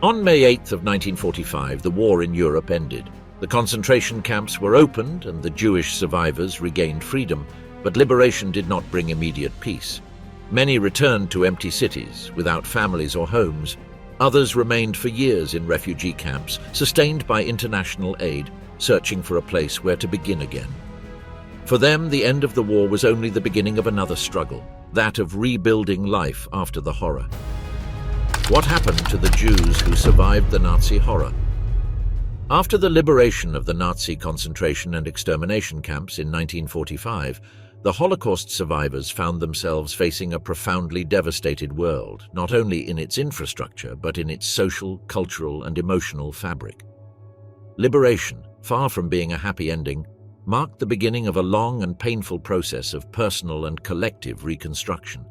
On May 8th of 1945, the war in Europe ended. The concentration camps were opened and the Jewish survivors regained freedom, but liberation did not bring immediate peace. Many returned to empty cities, without families or homes. Others remained for years in refugee camps, sustained by international aid, searching for a place where to begin again. For them, the end of the war was only the beginning of another struggle, that of rebuilding life after the horror. What happened to the Jews who survived the Nazi horror? After the liberation of the Nazi concentration and extermination camps in 1945, the Holocaust survivors found themselves facing a profoundly devastated world, not only in its infrastructure, but in its social, cultural, and emotional fabric. Liberation, far from being a happy ending, marked the beginning of a long and painful process of personal and collective reconstruction.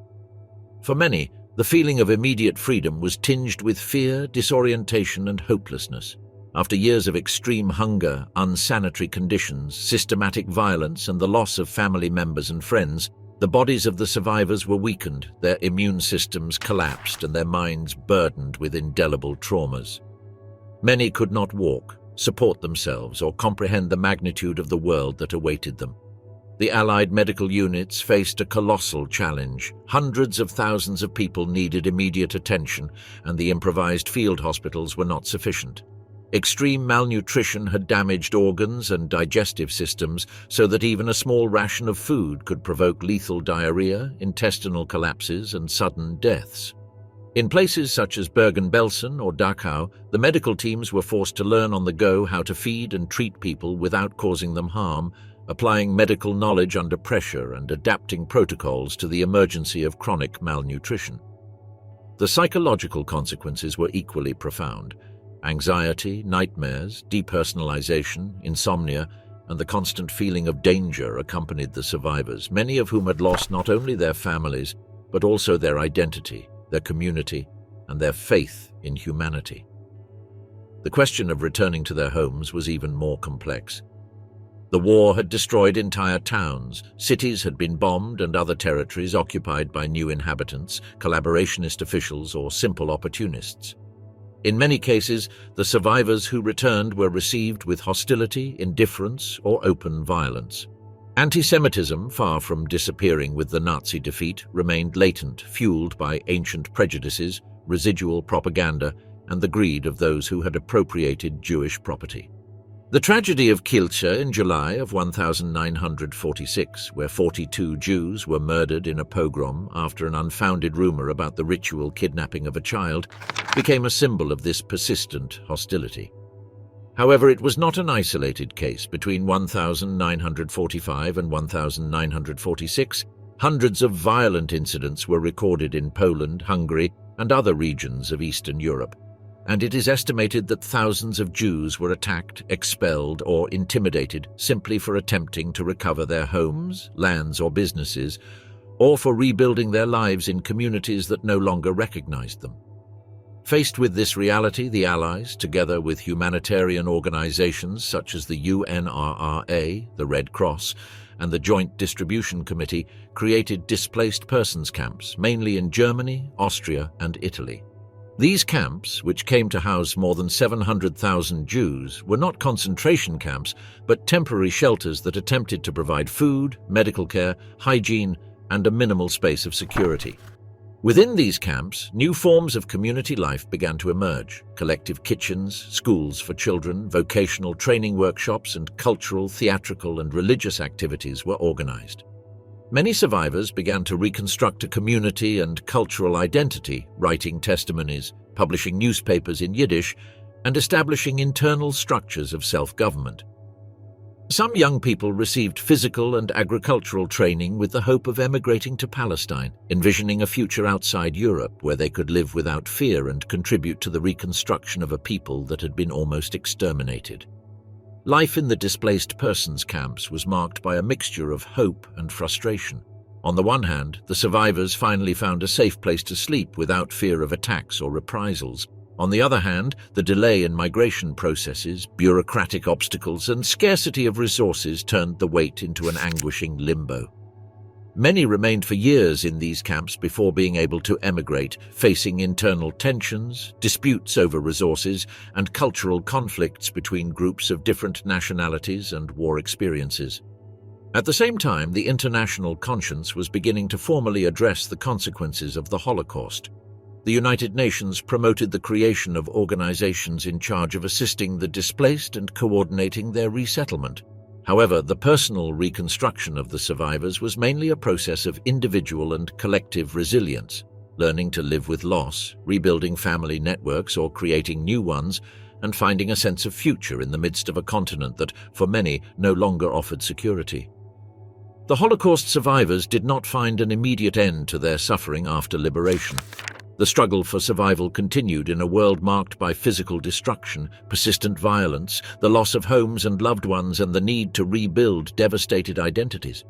For many, the feeling of immediate freedom was tinged with fear, disorientation, and hopelessness. After years of extreme hunger, unsanitary conditions, systematic violence, and the loss of family members and friends, the bodies of the survivors were weakened, their immune systems collapsed, and their minds burdened with indelible traumas. Many could not walk, support themselves, or comprehend the magnitude of the world that awaited them. The Allied medical units faced a colossal challenge. Hundreds of thousands of people needed immediate attention, and the improvised field hospitals were not sufficient. Extreme malnutrition had damaged organs and digestive systems so that even a small ration of food could provoke lethal diarrhea, intestinal collapses, and sudden deaths. In places such as Bergen-Belsen or Dachau, the medical teams were forced to learn on the go how to feed and treat people without causing them harm, applying medical knowledge under pressure and adapting protocols to the emergency of chronic malnutrition. The psychological consequences were equally profound. Anxiety, nightmares, depersonalization, insomnia, and the constant feeling of danger accompanied the survivors, many of whom had lost not only their families, but also their identity, their community, and their faith in humanity. The question of returning to their homes was even more complex. The war had destroyed entire towns, cities had been bombed, and other territories occupied by new inhabitants, collaborationist officials, or simple opportunists. In many cases, the survivors who returned were received with hostility, indifference, or open violence. Antisemitism, far from disappearing with the Nazi defeat, remained latent, fueled by ancient prejudices, residual propaganda, and the greed of those who had appropriated Jewish property. The tragedy of Kielce in July of 1946, where 42 Jews were murdered in a pogrom after an unfounded rumor about the ritual kidnapping of a child, became a symbol of this persistent hostility. However, it was not an isolated case. Between 1945 and 1946, hundreds of violent incidents were recorded in Poland, Hungary, and other regions of Eastern Europe, and it is estimated that thousands of Jews were attacked, expelled, or intimidated simply for attempting to recover their homes, lands, or businesses, or for rebuilding their lives in communities that no longer recognized them. Faced with this reality, the Allies, together with humanitarian organizations such as the UNRRA, the Red Cross, and the Joint Distribution Committee, created displaced persons camps, mainly in Germany, Austria, and Italy. These camps, which came to house more than 700,000 Jews, were not concentration camps, but temporary shelters that attempted to provide food, medical care, hygiene, and a minimal space of security. Within these camps, new forms of community life began to emerge. Collective kitchens, schools for children, vocational training workshops, and cultural, theatrical, and religious activities were organized. Many survivors began to reconstruct a community and cultural identity, writing testimonies, publishing newspapers in Yiddish, and establishing internal structures of self-government. Some young people received physical and agricultural training with the hope of emigrating to Palestine, envisioning a future outside Europe where they could live without fear and contribute to the reconstruction of a people that had been almost exterminated. Life in the displaced persons camps was marked by a mixture of hope and frustration. On the one hand, the survivors finally found a safe place to sleep without fear of attacks or reprisals. On the other hand, the delay in migration processes, bureaucratic obstacles, and scarcity of resources turned the wait into an anguishing limbo. Many remained for years in these camps before being able to emigrate, facing internal tensions, disputes over resources, and cultural conflicts between groups of different nationalities and war experiences. At the same time, the international conscience was beginning to formally address the consequences of the Holocaust. The United Nations promoted the creation of organizations in charge of assisting the displaced and coordinating their resettlement. However, the personal reconstruction of the survivors was mainly a process of individual and collective resilience, learning to live with loss, rebuilding family networks or creating new ones, and finding a sense of future in the midst of a continent that, for many, no longer offered security. The Holocaust survivors did not find an immediate end to their suffering after liberation. The struggle for survival continued in a world marked by physical destruction, persistent violence, the loss of homes and loved ones, and the need to rebuild devastated identities.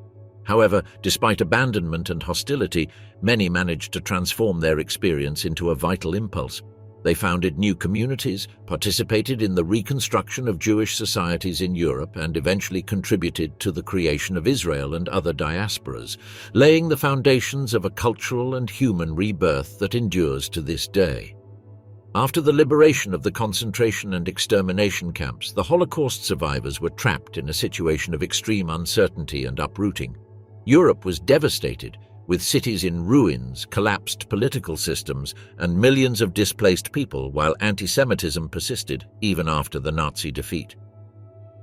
However, despite abandonment and hostility, many managed to transform their experience into a vital impulse. They founded new communities, participated in the reconstruction of Jewish societies in Europe, and eventually contributed to the creation of Israel and other diasporas, laying the foundations of a cultural and human rebirth that endures to this day. After the liberation of the concentration and extermination camps, the Holocaust survivors were trapped in a situation of extreme uncertainty and uprooting. Europe was devastated, with cities in ruins, collapsed political systems, and millions of displaced people, while antisemitism persisted even after the Nazi defeat.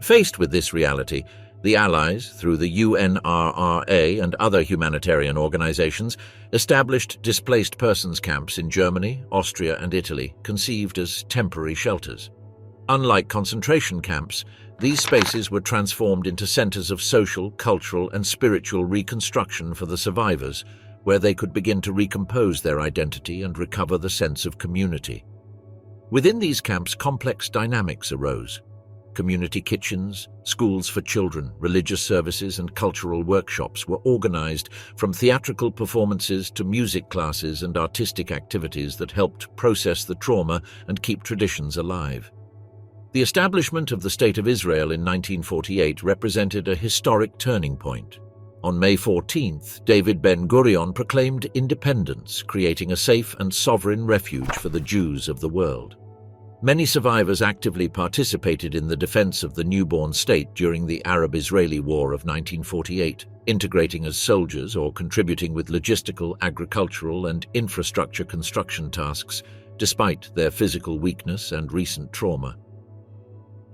Faced with this reality, the Allies, through the UNRRA and other humanitarian organizations, established displaced persons camps in Germany, Austria, and Italy, conceived as temporary shelters. Unlike concentration camps, these spaces were transformed into centers of social, cultural, and spiritual reconstruction for the survivors, where they could begin to recompose their identity and recover the sense of community. Within these camps, complex dynamics arose. Community kitchens, schools for children, religious services, and cultural workshops were organized, from theatrical performances to music classes and artistic activities that helped process the trauma and keep traditions alive. The establishment of the State of Israel in 1948 represented a historic turning point. On May 14th, David Ben-Gurion proclaimed independence, creating a safe and sovereign refuge for the Jews of the world. Many survivors actively participated in the defense of the newborn state during the Arab-Israeli War of 1948, integrating as soldiers or contributing with logistical, agricultural, and infrastructure construction tasks, despite their physical weakness and recent trauma.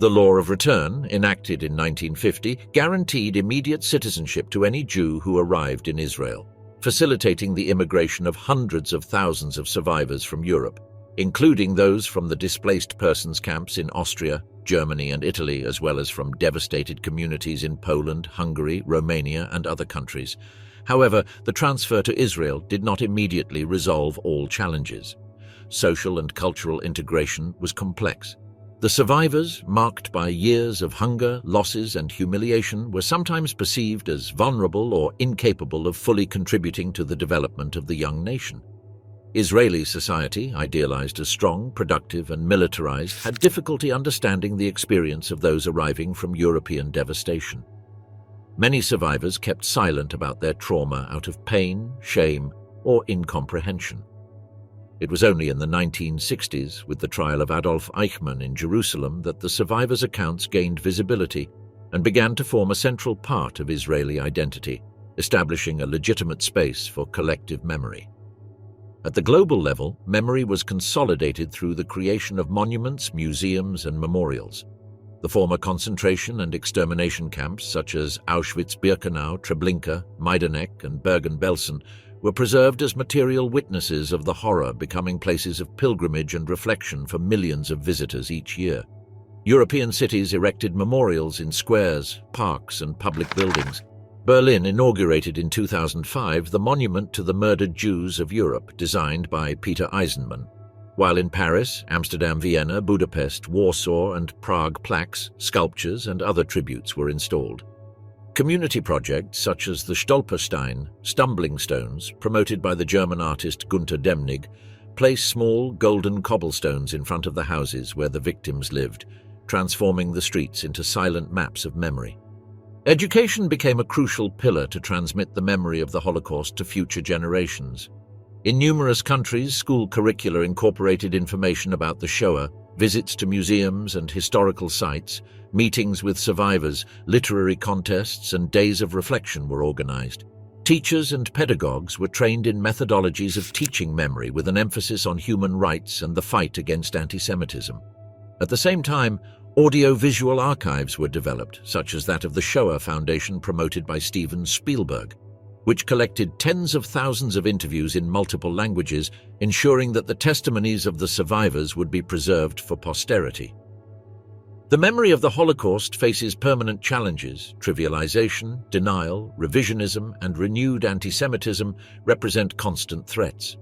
The Law of Return, enacted in 1950, guaranteed immediate citizenship to any Jew who arrived in Israel, facilitating the immigration of hundreds of thousands of survivors from Europe, including those from the displaced persons camps in Austria, Germany, and Italy, as well as from devastated communities in Poland, Hungary, Romania, and other countries. However, the transfer to Israel did not immediately resolve all challenges. Social and cultural integration was complex. The survivors, marked by years of hunger, losses, and humiliation, were sometimes perceived as vulnerable or incapable of fully contributing to the development of the young nation. Israeli society, idealized as strong, productive, and militarized, had difficulty understanding the experience of those arriving from European devastation. Many survivors kept silent about their trauma out of pain, shame, or incomprehension. It was only in the 1960s, with the trial of Adolf Eichmann in Jerusalem, that the survivors' accounts gained visibility and began to form a central part of Israeli identity, establishing a legitimate space for collective memory. At the global level, memory was consolidated through the creation of monuments, museums, and memorials. The former concentration and extermination camps, such as Auschwitz-Birkenau, Treblinka, Majdanek, and Bergen-Belsen, were preserved as material witnesses of the horror, becoming places of pilgrimage and reflection for millions of visitors each year. European cities erected memorials in squares, parks, and public buildings. Berlin inaugurated in 2005 the Monument to the Murdered Jews of Europe, designed by Peter Eisenman, while in Paris, Amsterdam, Vienna, Budapest, Warsaw, and Prague plaques, sculptures, and other tributes were installed. Community projects such as the Stolperstein, Stumbling Stones, promoted by the German artist Gunter Demnig, place small golden cobblestones in front of the houses where the victims lived, transforming the streets into silent maps of memory. Education became a crucial pillar to transmit the memory of the Holocaust to future generations. In numerous countries, school curricula incorporated information about the Shoah, visits to museums and historical sites, meetings with survivors, literary contests, and days of reflection were organized. Teachers and pedagogues were trained in methodologies of teaching memory with an emphasis on human rights and the fight against antisemitism. At the same time, audio-visual archives were developed, such as that of the Shoah Foundation promoted by Steven Spielberg, which collected tens of thousands of interviews in multiple languages, ensuring that the testimonies of the survivors would be preserved for posterity. The memory of the Holocaust faces permanent challenges. Trivialization, denial, revisionism, and renewed antisemitism represent constant threats.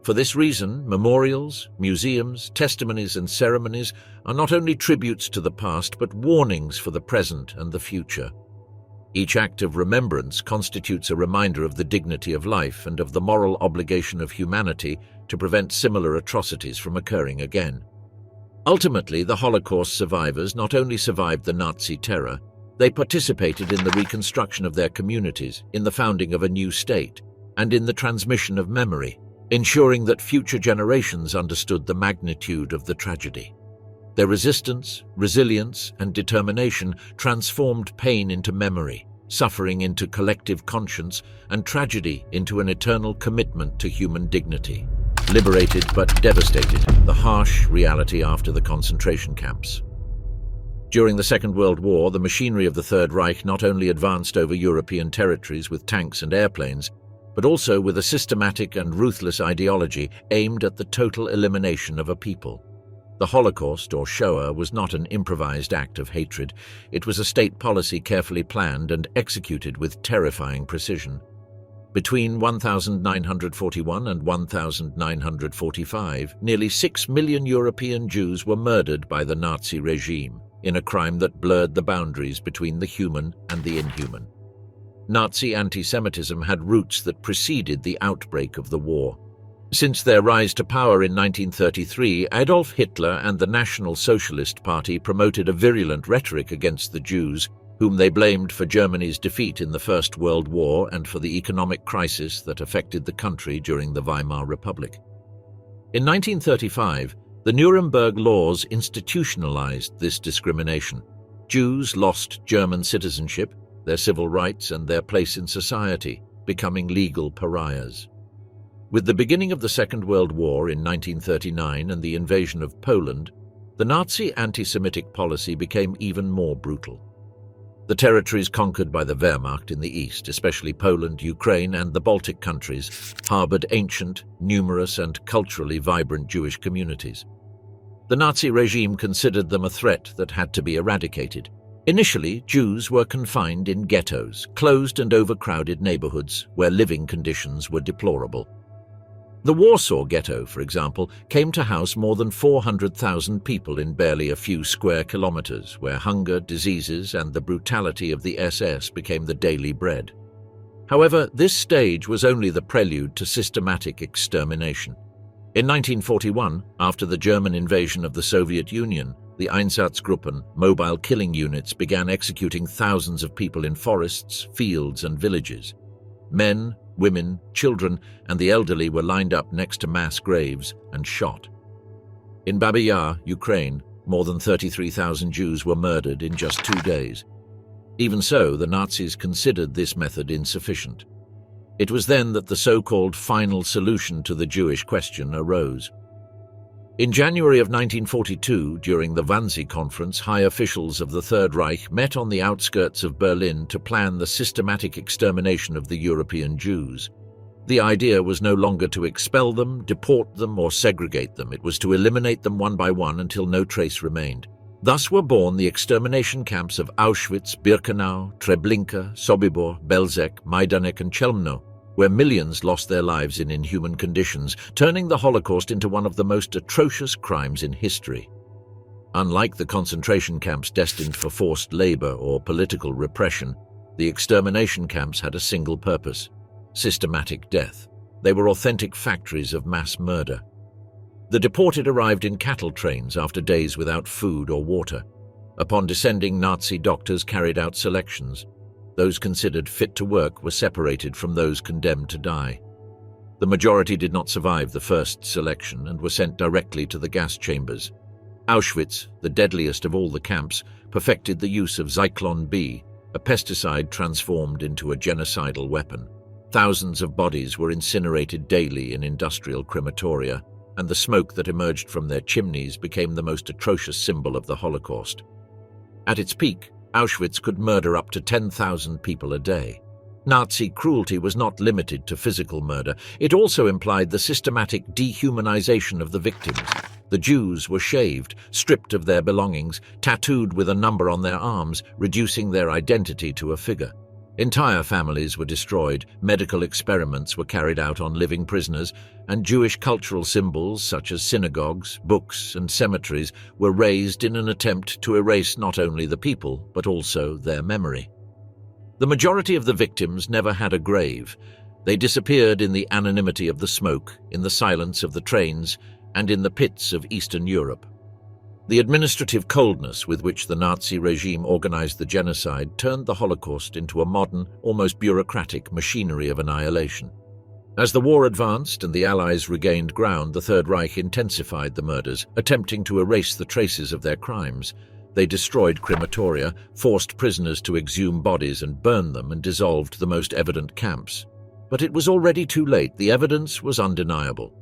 For this reason, memorials, museums, testimonies, and ceremonies are not only tributes to the past, but warnings for the present and the future. Each act of remembrance constitutes a reminder of the dignity of life and of the moral obligation of humanity to prevent similar atrocities from occurring again. Ultimately, the Holocaust survivors not only survived the Nazi terror, they participated in the reconstruction of their communities, in the founding of a new state, and in the transmission of memory, ensuring that future generations understood the magnitude of the tragedy. Their resistance, resilience, and determination transformed pain into memory, suffering into collective conscience, and tragedy into an eternal commitment to human dignity. Liberated but devastated, the harsh reality after the concentration camps. During the Second World War, the machinery of the Third Reich not only advanced over European territories with tanks and airplanes, but also with a systematic and ruthless ideology aimed at the total elimination of a people. The Holocaust, or Shoah, was not an improvised act of hatred. It was a state policy carefully planned and executed with terrifying precision. Between 1941 and 1945, nearly 6 million European Jews were murdered by the Nazi regime, in a crime that blurred the boundaries between the human and the inhuman. Nazi antisemitism had roots that preceded the outbreak of the war. Since their rise to power in 1933, Adolf Hitler and the National Socialist Party promoted a virulent rhetoric against the Jews, whom they blamed for Germany's defeat in the First World War and for the economic crisis that affected the country during the Weimar Republic. In 1935, the Nuremberg laws institutionalized this discrimination. Jews lost German citizenship, their civil rights, and their place in society, becoming legal pariahs. With the beginning of the Second World War in 1939 and the invasion of Poland, the Nazi anti-Semitic policy became even more brutal. The territories conquered by the Wehrmacht in the east, especially Poland, Ukraine, and the Baltic countries, harbored ancient, numerous, and culturally vibrant Jewish communities. The Nazi regime considered them a threat that had to be eradicated. Initially, Jews were confined in ghettos, closed and overcrowded neighborhoods where living conditions were deplorable. The Warsaw Ghetto, for example, came to house more than 400,000 people in barely a few square kilometers, where hunger, diseases, and the brutality of the SS became the daily bread. However, this stage was only the prelude to systematic extermination. In 1941, after the German invasion of the Soviet Union, the Einsatzgruppen, mobile killing units, began executing thousands of people in forests, fields, and villages. Men, women, children, and the elderly were lined up next to mass graves and shot. In Babi Yar, Ukraine, more than 33,000 Jews were murdered in just 2 days. Even so, the Nazis considered this method insufficient. It was then that the so-called final solution to the Jewish question arose. In January of 1942, during the Wannsee Conference, high officials of the Third Reich met on the outskirts of Berlin to plan the systematic extermination of the European Jews. The idea was no longer to expel them, deport them, or segregate them. It was to eliminate them one by one until no trace remained. Thus were born the extermination camps of Auschwitz, Birkenau, Treblinka, Sobibor, Belzec, Majdanek, and Chelmno, where millions lost their lives in inhuman conditions, turning the Holocaust into one of the most atrocious crimes in history. Unlike the concentration camps destined for forced labor or political repression, the extermination camps had a single purpose: systematic death. They were authentic factories of mass murder. The deported arrived in cattle trains after days without food or water. Upon descending, Nazi doctors carried out selections. Those considered fit to work were separated from those condemned to die. The majority did not survive the first selection and were sent directly to the gas chambers. Auschwitz, the deadliest of all the camps, perfected the use of Zyklon B, a pesticide transformed into a genocidal weapon. Thousands of bodies were incinerated daily in industrial crematoria, and the smoke that emerged from their chimneys became the most atrocious symbol of the Holocaust. At its peak, Auschwitz could murder up to 10,000 people a day. Nazi cruelty was not limited to physical murder. It also implied the systematic dehumanization of the victims. The Jews were shaved, stripped of their belongings, tattooed with a number on their arms, reducing their identity to a figure. Entire families were destroyed, medical experiments were carried out on living prisoners, and Jewish cultural symbols such as synagogues, books, and cemeteries were razed in an attempt to erase not only the people, but also their memory. The majority of the victims never had a grave. They disappeared in the anonymity of the smoke, in the silence of the trains, and in the pits of Eastern Europe. The administrative coldness with which the Nazi regime organized the genocide turned the Holocaust into a modern, almost bureaucratic machinery of annihilation. As the war advanced and the Allies regained ground, the Third Reich intensified the murders, attempting to erase the traces of their crimes. They destroyed crematoria, forced prisoners to exhume bodies and burn them, and dissolved the most evident camps. But it was already too late. The evidence was undeniable.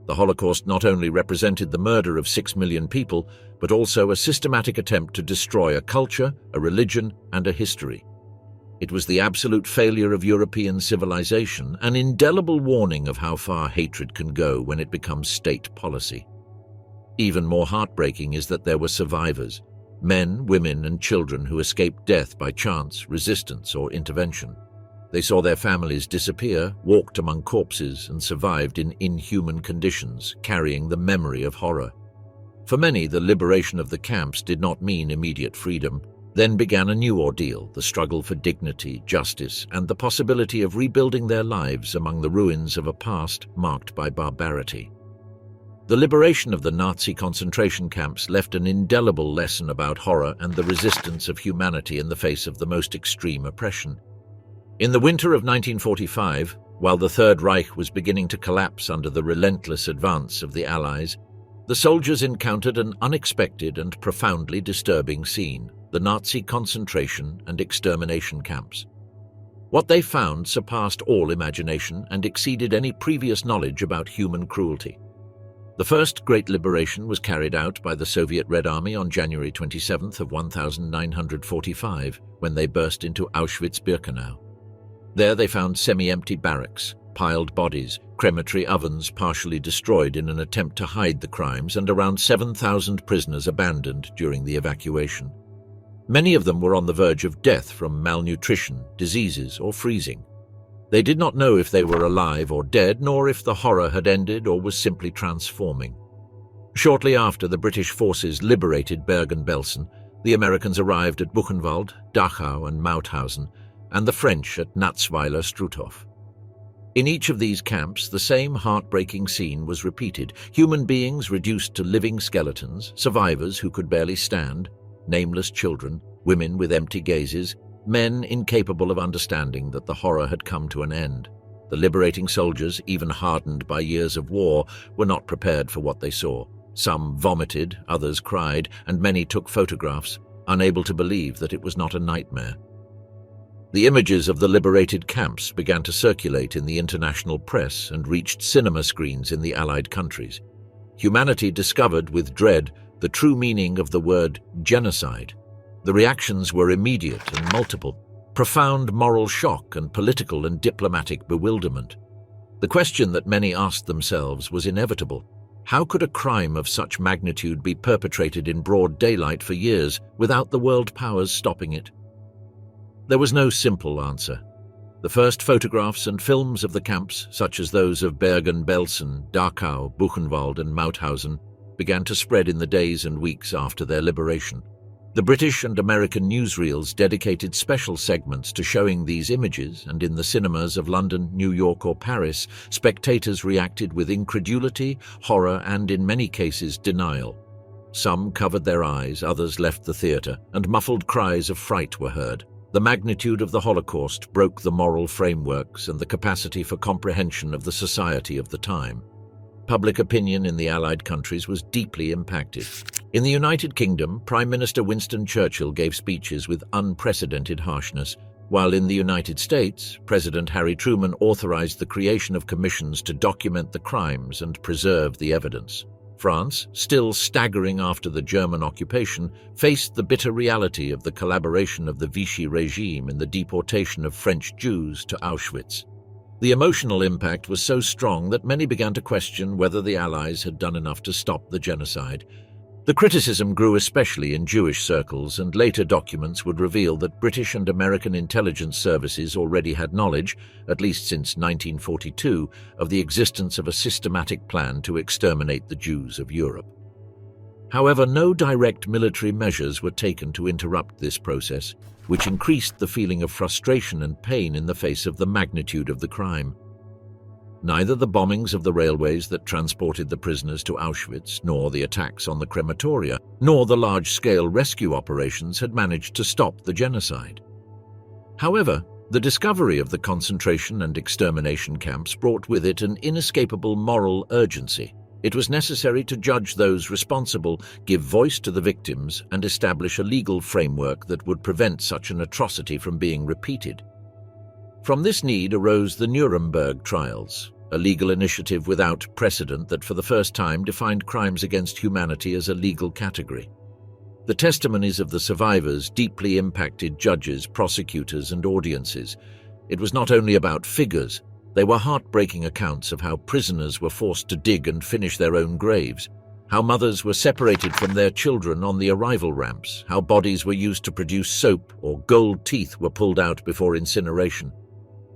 The Holocaust not only represented the murder of 6 million people, but also a systematic attempt to destroy a culture, a religion, and a history. It was the absolute failure of European civilization, an indelible warning of how far hatred can go when it becomes state policy. Even more heartbreaking is that there were survivors. Men, women, and children who escaped death by chance, resistance, or intervention. They saw their families disappear, walked among corpses, and survived in inhuman conditions, carrying the memory of horror. For many, the liberation of the camps did not mean immediate freedom. Then began a new ordeal, the struggle for dignity, justice, and the possibility of rebuilding their lives among the ruins of a past marked by barbarity. The liberation of the Nazi concentration camps left an indelible lesson about horror and the resistance of humanity in the face of the most extreme oppression. In the winter of 1945, while the Third Reich was beginning to collapse under the relentless advance of the Allies, the soldiers encountered an unexpected and profoundly disturbing scene: the Nazi concentration and extermination camps. What they found surpassed all imagination and exceeded any previous knowledge about human cruelty. The first great liberation was carried out by the Soviet Red Army on January 27th of 1945, when they burst into Auschwitz-Birkenau. There they found semi-empty barracks, piled bodies, crematory ovens partially destroyed in an attempt to hide the crimes, and around 7,000 prisoners abandoned during the evacuation. Many of them were on the verge of death from malnutrition, diseases, or freezing. They did not know if they were alive or dead, nor if the horror had ended or was simply transforming. Shortly after the British forces liberated Bergen-Belsen, the Americans arrived at Buchenwald, Dachau, and Mauthausen, and the French at Natzweiler-Struthof. In each of these camps, the same heartbreaking scene was repeated: human beings reduced to living skeletons, survivors who could barely stand, nameless children, women with empty gazes, men incapable of understanding that the horror had come to an end. The liberating soldiers, even hardened by years of war, were not prepared for what they saw. Some vomited, others cried, and many took photographs, unable to believe that it was not a nightmare. The images of the liberated camps began to circulate in the international press and reached cinema screens in the Allied countries. Humanity discovered with dread the true meaning of the word genocide. The reactions were immediate and multiple: profound moral shock and political and diplomatic bewilderment. The question that many asked themselves was inevitable: how could a crime of such magnitude be perpetrated in broad daylight for years without the world powers stopping it? There was no simple answer. The first photographs and films of the camps, such as those of Bergen-Belsen, Dachau, Buchenwald, and Mauthausen, began to spread in the days and weeks after their liberation. The British and American newsreels dedicated special segments to showing these images, and in the cinemas of London, New York, or Paris, spectators reacted with incredulity, horror, and in many cases denial. Some covered their eyes, others left the theater, and muffled cries of fright were heard. The magnitude of the Holocaust broke the moral frameworks and the capacity for comprehension of the society of the time. Public opinion in the Allied countries was deeply impacted. In the United Kingdom, Prime Minister Winston Churchill gave speeches with unprecedented harshness, while in the United States, President Harry Truman authorized the creation of commissions to document the crimes and preserve the evidence. France, still staggering after the German occupation, faced the bitter reality of the collaboration of the Vichy regime in the deportation of French Jews to Auschwitz. The emotional impact was so strong that many began to question whether the Allies had done enough to stop the genocide. The criticism grew especially in Jewish circles, and later documents would reveal that British and American intelligence services already had knowledge, at least since 1942, of the existence of a systematic plan to exterminate the Jews of Europe. However, no direct military measures were taken to interrupt this process, which increased the feeling of frustration and pain in the face of the magnitude of the crime. Neither the bombings of the railways that transported the prisoners to Auschwitz, nor the attacks on the crematoria, nor the large-scale rescue operations had managed to stop the genocide. However, the discovery of the concentration and extermination camps brought with it an inescapable moral urgency. It was necessary to judge those responsible, give voice to the victims, and establish a legal framework that would prevent such an atrocity from being repeated. From this need arose the Nuremberg trials, a legal initiative without precedent that for the first time defined crimes against humanity as a legal category. The testimonies of the survivors deeply impacted judges, prosecutors, and audiences. It was not only about figures. They were heartbreaking accounts of how prisoners were forced to dig and finish their own graves, how mothers were separated from their children on the arrival ramps, how bodies were used to produce soap or gold teeth were pulled out before incineration.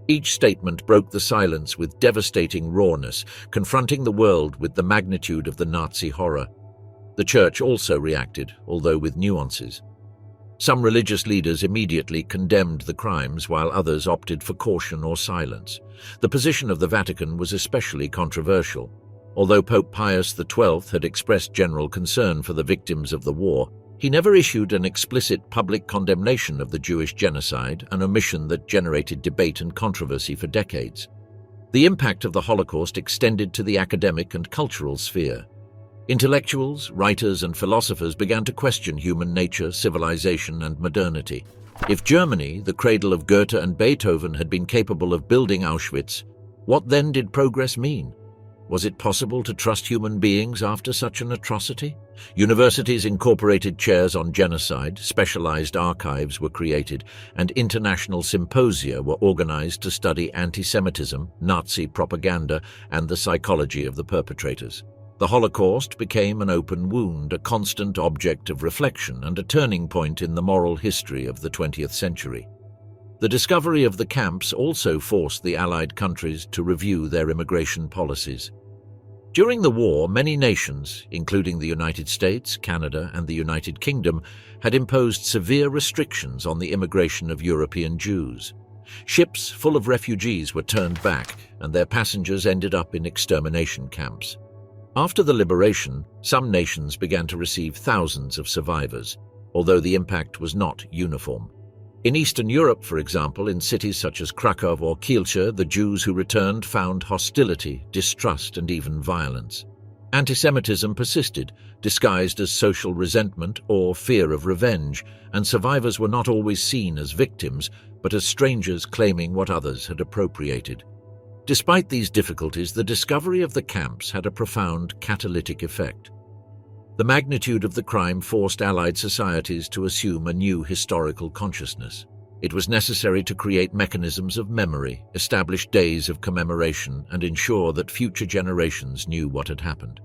Each statement broke the silence with devastating rawness, confronting the world with the magnitude of the Nazi horror. The Church also reacted, although with nuances. Some religious leaders immediately condemned the crimes, while others opted for caution or silence. The position of the Vatican was especially controversial. Although Pope Pius XII had expressed general concern for the victims of the war, he never issued an explicit public condemnation of the Jewish genocide, an omission that generated debate and controversy for decades. The impact of the Holocaust extended to the academic and cultural sphere. Intellectuals, writers, and philosophers began to question human nature, civilization, and modernity. If Germany, the cradle of Goethe and Beethoven, had been capable of building Auschwitz, what then did progress mean? Was it possible to trust human beings after such an atrocity? Universities incorporated chairs on genocide, specialized archives were created, and international symposia were organized to study antisemitism, Nazi propaganda, and the psychology of the perpetrators. The Holocaust became an open wound, a constant object of reflection, and a turning point in the moral history of the 20th century. The discovery of the camps also forced the Allied countries to review their immigration policies. During the war, many nations, including the United States, Canada, and the United Kingdom, had imposed severe restrictions on the immigration of European Jews. Ships full of refugees were turned back, and their passengers ended up in extermination camps. After the liberation, some nations began to receive thousands of survivors, although the impact was not uniform. In Eastern Europe, for example, in cities such as Krakow or Kielce, the Jews who returned found hostility, distrust, and even violence. Antisemitism persisted, disguised as social resentment or fear of revenge, and survivors were not always seen as victims, but as strangers claiming what others had appropriated. Despite these difficulties, the discovery of the camps had a profound catalytic effect. The magnitude of the crime forced Allied societies to assume a new historical consciousness. It was necessary to create mechanisms of memory, establish days of commemoration, and ensure that future generations knew what had happened.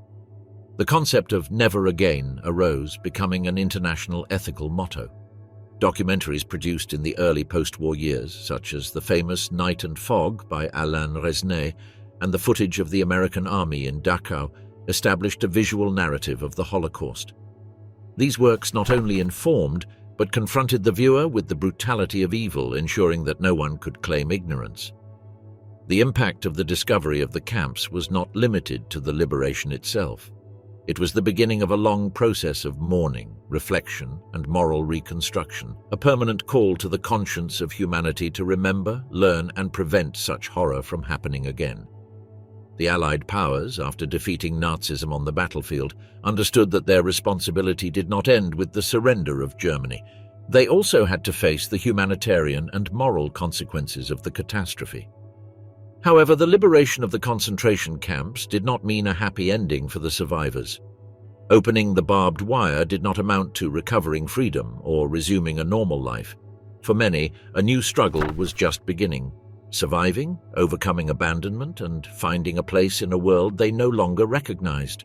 The concept of never again arose, becoming an international ethical motto. Documentaries produced in the early post-war years, such as the famous Night and Fog by Alain Resnais and the footage of the American Army in Dachau, established a visual narrative of the Holocaust. These works not only informed, but confronted the viewer with the brutality of evil, ensuring that no one could claim ignorance. The impact of the discovery of the camps was not limited to the liberation itself. It was the beginning of a long process of mourning, reflection, and moral reconstruction, a permanent call to the conscience of humanity to remember, learn, and prevent such horror from happening again. The Allied powers, after defeating Nazism on the battlefield, understood that their responsibility did not end with the surrender of Germany. They also had to face the humanitarian and moral consequences of the catastrophe. However, the liberation of the concentration camps did not mean a happy ending for the survivors. Opening the barbed wire did not amount to recovering freedom or resuming a normal life. For many, a new struggle was just beginning. Surviving, overcoming abandonment, and finding a place in a world they no longer recognized.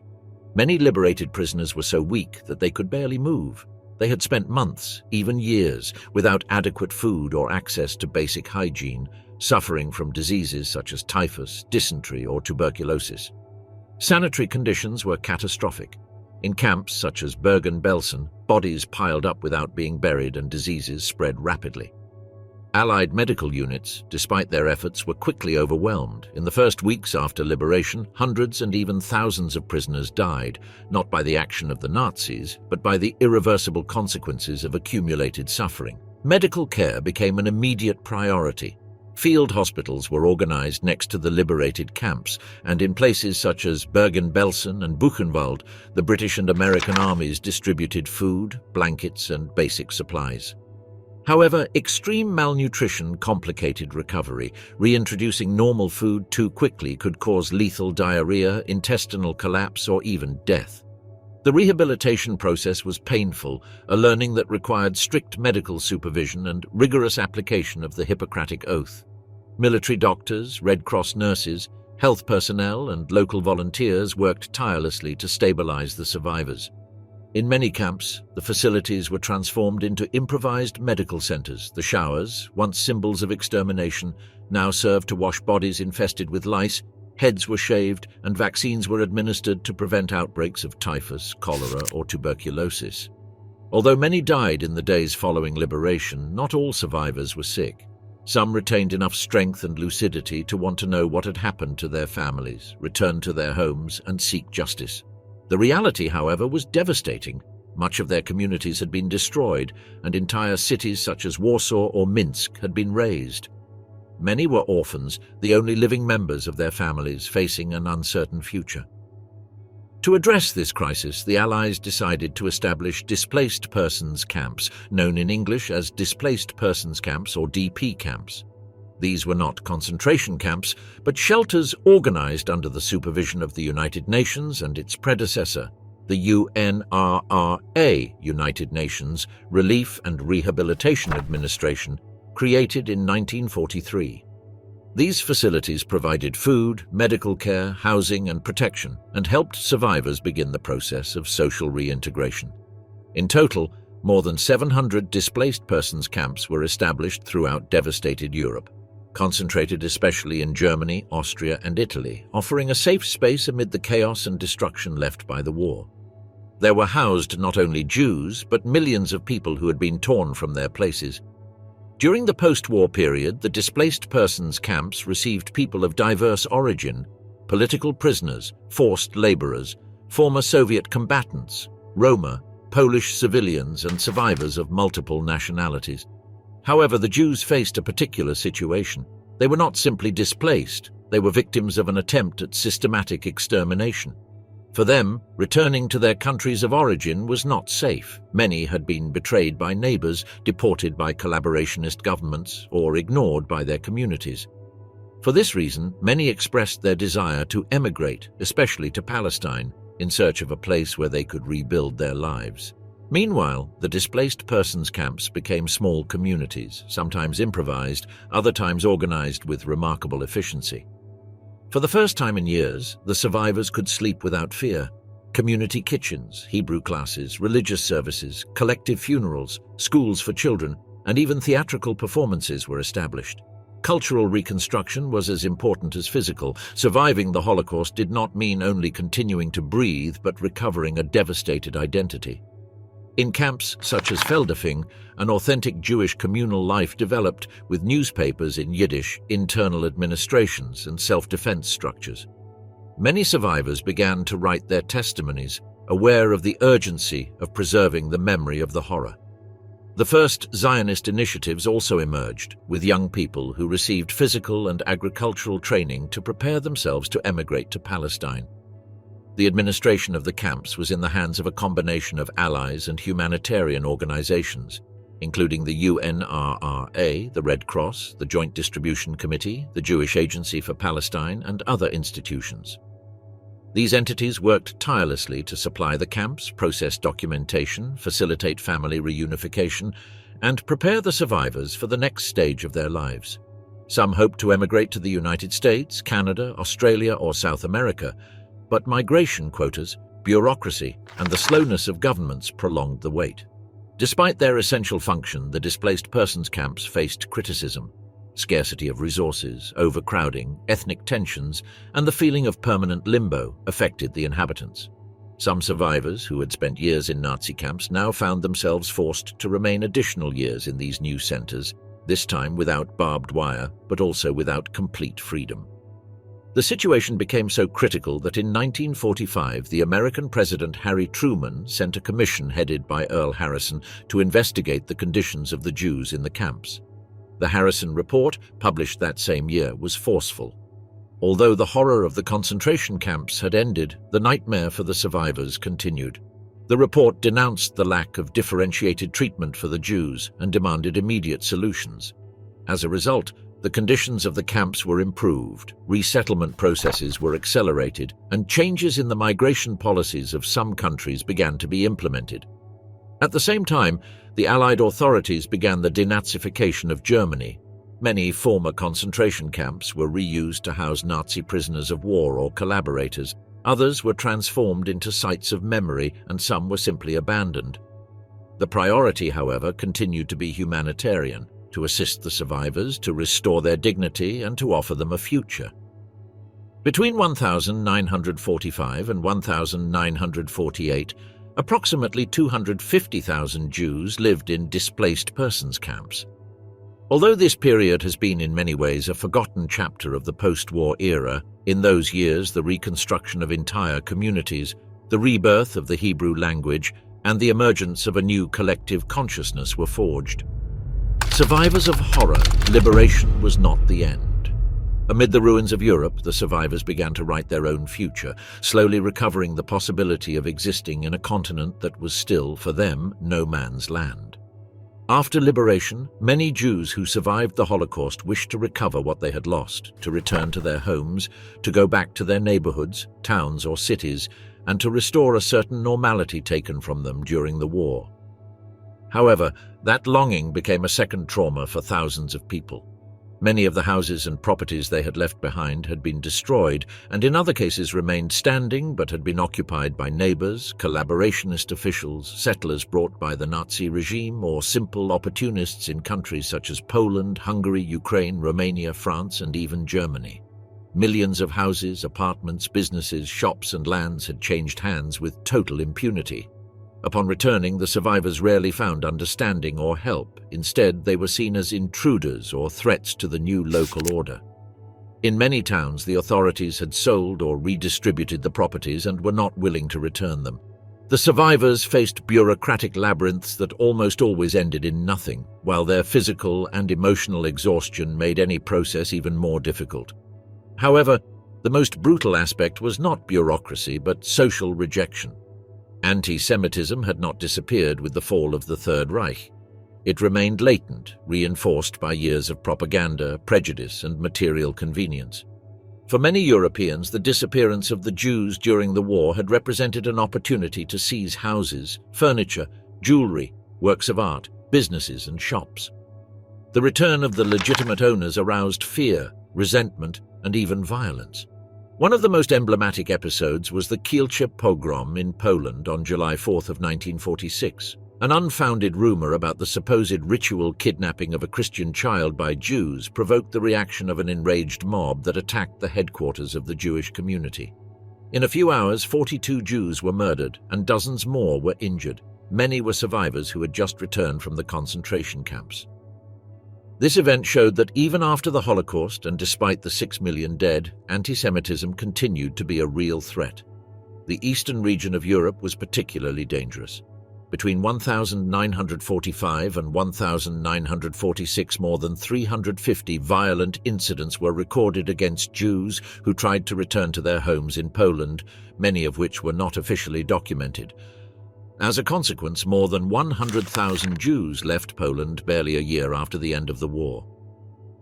Many liberated prisoners were so weak that they could barely move. They had spent months, even years, without adequate food or access to basic hygiene, suffering from diseases such as typhus, dysentery, or tuberculosis. Sanitary conditions were catastrophic. In camps such as Bergen-Belsen, bodies piled up without being buried and diseases spread rapidly. Allied medical units, despite their efforts, were quickly overwhelmed. In the first weeks after liberation, hundreds and even thousands of prisoners died, not by the action of the Nazis, but by the irreversible consequences of accumulated suffering. Medical care became an immediate priority. Field hospitals were organized next to the liberated camps, and in places such as Bergen-Belsen and Buchenwald, the British and American armies distributed food, blankets, and basic supplies. However, extreme malnutrition complicated recovery. Reintroducing normal food too quickly could cause lethal diarrhea, intestinal collapse, or even death. The rehabilitation process was painful, a learning that required strict medical supervision and rigorous application of the Hippocratic Oath. Military doctors, Red Cross nurses, health personnel, and local volunteers worked tirelessly to stabilize the survivors. In many camps, the facilities were transformed into improvised medical centers. The showers, once symbols of extermination, now served to wash bodies infested with lice. Heads were shaved, and vaccines were administered to prevent outbreaks of typhus, cholera, or tuberculosis. Although many died in the days following liberation, not all survivors were sick. Some retained enough strength and lucidity to want to know what had happened to their families, return to their homes, and seek justice. The reality, however, was devastating. Much of their communities had been destroyed, and entire cities such as Warsaw or Minsk had been razed. Many were orphans, the only living members of their families facing an uncertain future. To address this crisis, the Allies decided to establish displaced persons camps, known in English as displaced persons camps or DP camps. These were not concentration camps, but shelters organized under the supervision of the United Nations and its predecessor, the UNRRA, United Nations Relief and Rehabilitation Administration, created in 1943. These facilities provided food, medical care, housing, and protection, and helped survivors begin the process of social reintegration. In total, more than 700 displaced persons camps were established throughout devastated Europe, concentrated especially in Germany, Austria, and Italy, offering a safe space amid the chaos and destruction left by the war. There were housed not only Jews, but millions of people who had been torn from their places. During the post-war period, the displaced persons camps received people of diverse origin: political prisoners, forced laborers, former Soviet combatants, Roma, Polish civilians, and survivors of multiple nationalities. However, the Jews faced a particular situation. They were not simply displaced, they were victims of an attempt at systematic extermination. For them, returning to their countries of origin was not safe. Many had been betrayed by neighbors, deported by collaborationist governments, or ignored by their communities. For this reason, many expressed their desire to emigrate, especially to Palestine, in search of a place where they could rebuild their lives. Meanwhile, the displaced persons camps became small communities, sometimes improvised, other times organized with remarkable efficiency. For the first time in years, the survivors could sleep without fear. Community kitchens, Hebrew classes, religious services, collective funerals, schools for children, and even theatrical performances were established. Cultural reconstruction was as important as physical. Surviving the Holocaust did not mean only continuing to breathe, but recovering a devastated identity. In camps such as Feldafing, an authentic Jewish communal life developed, with newspapers in Yiddish, internal administrations, and self-defense structures. many survivors began to write their testimonies, aware of the urgency of preserving the memory of the horror. The first Zionist initiatives also emerged, with young people who received physical and agricultural training to prepare themselves to emigrate to Palestine. The administration of the camps was in the hands of a combination of allies and humanitarian organizations, including the UNRRA, the Red Cross, the Joint Distribution Committee, the Jewish Agency for Palestine, and other institutions. These entities worked tirelessly to supply the camps, process documentation, facilitate family reunification, and prepare the survivors for the next stage of their lives. Some hoped to emigrate to the United States, Canada, Australia, or South America, but migration quotas, bureaucracy, and the slowness of governments prolonged the wait. Despite their essential function, the displaced persons camps faced criticism. Scarcity of resources, overcrowding, ethnic tensions, and the feeling of permanent limbo affected the inhabitants. Some survivors who had spent years in Nazi camps now found themselves forced to remain additional years in these new centers, this time without barbed wire, but also without complete freedom. The situation became so critical that in 1945, the American President Harry Truman sent a commission headed by Earl Harrison to investigate the conditions of the Jews in the camps. The Harrison Report, published that same year, was forceful. Although the horror of the concentration camps had ended, the nightmare for the survivors continued. The report denounced the lack of differentiated treatment for the Jews and demanded immediate solutions. As a result, the conditions of the camps were improved, resettlement processes were accelerated, and changes in the migration policies of some countries began to be implemented. At the same time, the Allied authorities began the denazification of Germany. Many former concentration camps were reused to house Nazi prisoners of war or collaborators. Others were transformed into sites of memory, and some were simply abandoned. The priority, however, continued to be humanitarian, to assist the survivors, to restore their dignity, and to offer them a future. Between 1945 and 1948, approximately 250,000 Jews lived in displaced persons camps. Although this period has been in many ways a forgotten chapter of the post-war era, in those years the reconstruction of entire communities, the rebirth of the Hebrew language, and the emergence of a new collective consciousness were forged. Survivors of horror, liberation was not the end. Amid the ruins of Europe, the survivors began to write their own future, slowly recovering the possibility of existing in a continent that was still, for them, no man's land. After liberation, many Jews who survived the Holocaust wished to recover what they had lost, to return to their homes, to go back to their neighborhoods, towns, or cities, and to restore a certain normality taken from them during the war. However, that longing became a second trauma for thousands of people. Many of the houses and properties they had left behind had been destroyed, and in other cases remained standing but had been occupied by neighbors, collaborationist officials, settlers brought by the Nazi regime, or simple opportunists in countries such as Poland, Hungary, Ukraine, Romania, France, and even Germany. Millions of houses, apartments, businesses, shops, and lands had changed hands with total impunity. Upon returning, the survivors rarely found understanding or help. Instead, they were seen as intruders or threats to the new local order. In many towns, the authorities had sold or redistributed the properties and were not willing to return them. The survivors faced bureaucratic labyrinths that almost always ended in nothing, while their physical and emotional exhaustion made any process even more difficult. However, the most brutal aspect was not bureaucracy but social rejection. Antisemitism had not disappeared with the fall of the Third Reich. It remained latent, reinforced by years of propaganda, prejudice, and material convenience. For many Europeans, the disappearance of the Jews during the war had represented an opportunity to seize houses, furniture, jewelry, works of art, businesses, and shops. The return of the legitimate owners aroused fear, resentment, and even violence. One of the most emblematic episodes was the Kielce pogrom in Poland on July 4th of 1946. An unfounded rumor about the supposed ritual kidnapping of a Christian child by Jews provoked the reaction of an enraged mob that attacked the headquarters of the Jewish community. In a few hours, 42 Jews were murdered and dozens more were injured. Many were survivors who had just returned from the concentration camps. This event showed that even after the Holocaust and despite the 6 million dead, antisemitism continued to be a real threat. The eastern region of Europe was particularly dangerous. Between 1945 and 1946, more than 350 violent incidents were recorded against Jews who tried to return to their homes in Poland, many of which were not officially documented. As a consequence, more than 100,000 Jews left Poland barely a year after the end of the war.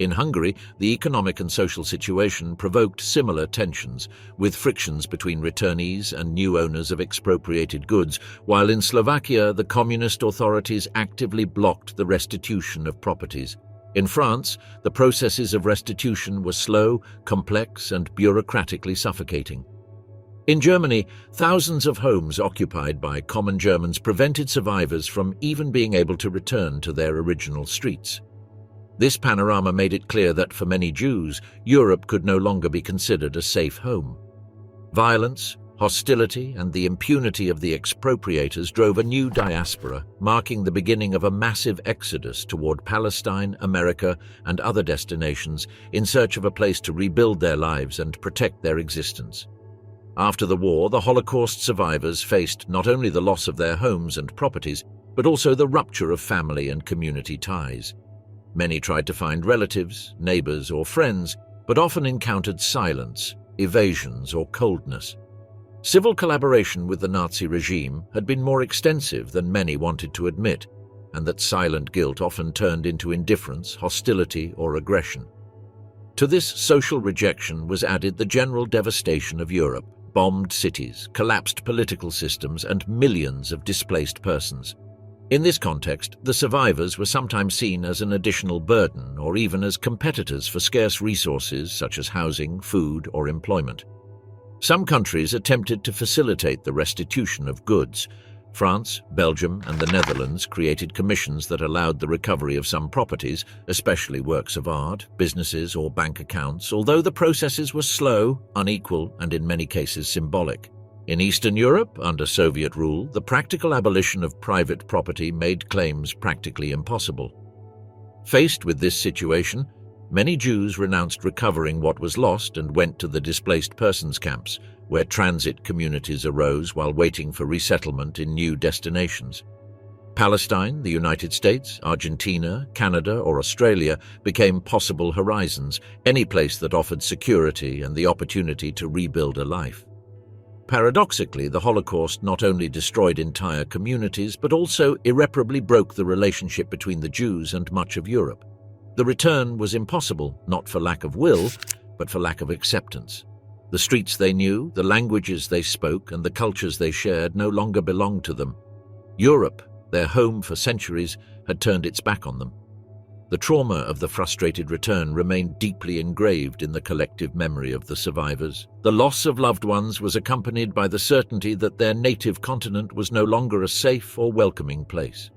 In Hungary, the economic and social situation provoked similar tensions, with frictions between returnees and new owners of expropriated goods, while in Slovakia, the communist authorities actively blocked the restitution of properties. In France, the processes of restitution were slow, complex, and bureaucratically suffocating. In Germany, thousands of homes occupied by common Germans prevented survivors from even being able to return to their original streets. This panorama made it clear that for many Jews, Europe could no longer be considered a safe home. Violence, hostility, and the impunity of the expropriators drove a new diaspora, marking the beginning of a massive exodus toward Palestine, America, and other destinations in search of a place to rebuild their lives and protect their existence. After the war, the Holocaust survivors faced not only the loss of their homes and properties, but also the rupture of family and community ties. Many tried to find relatives, neighbors, or friends, but often encountered silence, evasions, or coldness. Civil collaboration with the Nazi regime had been more extensive than many wanted to admit, and that silent guilt often turned into indifference, hostility, or aggression. To this social rejection was added the general devastation of Europe, bombed cities, collapsed political systems, and millions of displaced persons. In this context, the survivors were sometimes seen as an additional burden or even as competitors for scarce resources such as housing, food, or employment. Some countries attempted to facilitate the restitution of goods. France, Belgium, and the Netherlands created commissions that allowed the recovery of some properties, especially works of art, businesses, or bank accounts, although the processes were slow, unequal, and in many cases symbolic. In Eastern Europe, under Soviet rule, the practical abolition of private property made claims practically impossible. Faced with this situation, many Jews renounced recovering what was lost and went to the displaced persons camps, where transit communities arose while waiting for resettlement in new destinations. Palestine, the United States, Argentina, Canada, or Australia became possible horizons, any place that offered security and the opportunity to rebuild a life. Paradoxically, the Holocaust not only destroyed entire communities, but also irreparably broke the relationship between the Jews and much of Europe. The return was impossible, not for lack of will, but for lack of acceptance. The streets they knew, the languages they spoke, and the cultures they shared no longer belonged to them. Europe, their home for centuries, had turned its back on them. The trauma of the frustrated return remained deeply engraved in the collective memory of the survivors. The loss of loved ones was accompanied by the certainty that their native continent was no longer a safe or welcoming place.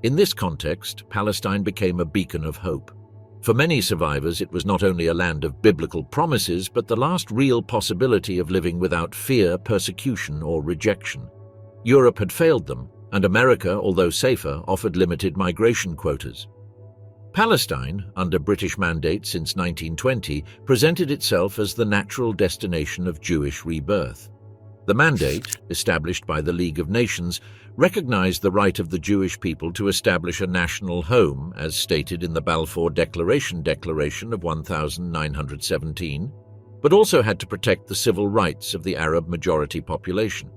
In this context, Palestine became a beacon of hope. For many survivors, it was not only a land of biblical promises, but the last real possibility of living without fear, persecution, or rejection. Europe had failed them, and America, although safer, offered limited migration quotas. Palestine, under British mandate since 1920, presented itself as the natural destination of Jewish rebirth. The mandate, established by the League of Nations, recognized the right of the Jewish people to establish a national home, as stated in the Balfour Declaration of 1917, but also had to protect the civil rights of the Arab-majority population.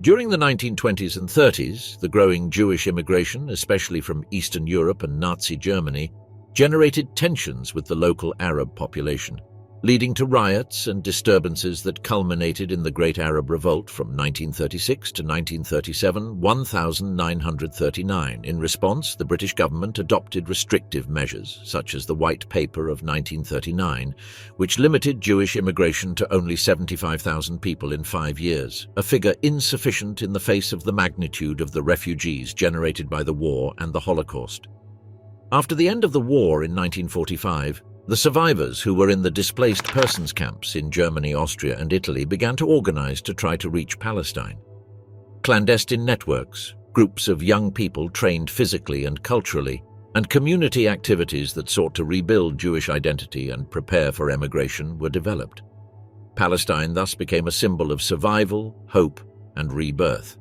During the 1920s and 30s, the growing Jewish immigration, especially from Eastern Europe and Nazi Germany, generated tensions with the local Arab population, leading to riots and disturbances that culminated in the Great Arab Revolt from 1936 to 1937, 1939. In response, the British government adopted restrictive measures, such as the White Paper of 1939, which limited Jewish immigration to only 75,000 people in 5 years, a figure insufficient in the face of the magnitude of the refugees generated by the war and the Holocaust. After the end of the war in 1945, the survivors who were in the displaced persons camps in Germany, Austria, and Italy began to organize to try to reach Palestine. Clandestine networks, groups of young people trained physically and culturally, and community activities that sought to rebuild Jewish identity and prepare for emigration were developed. Palestine thus became a symbol of survival, hope, and rebirth,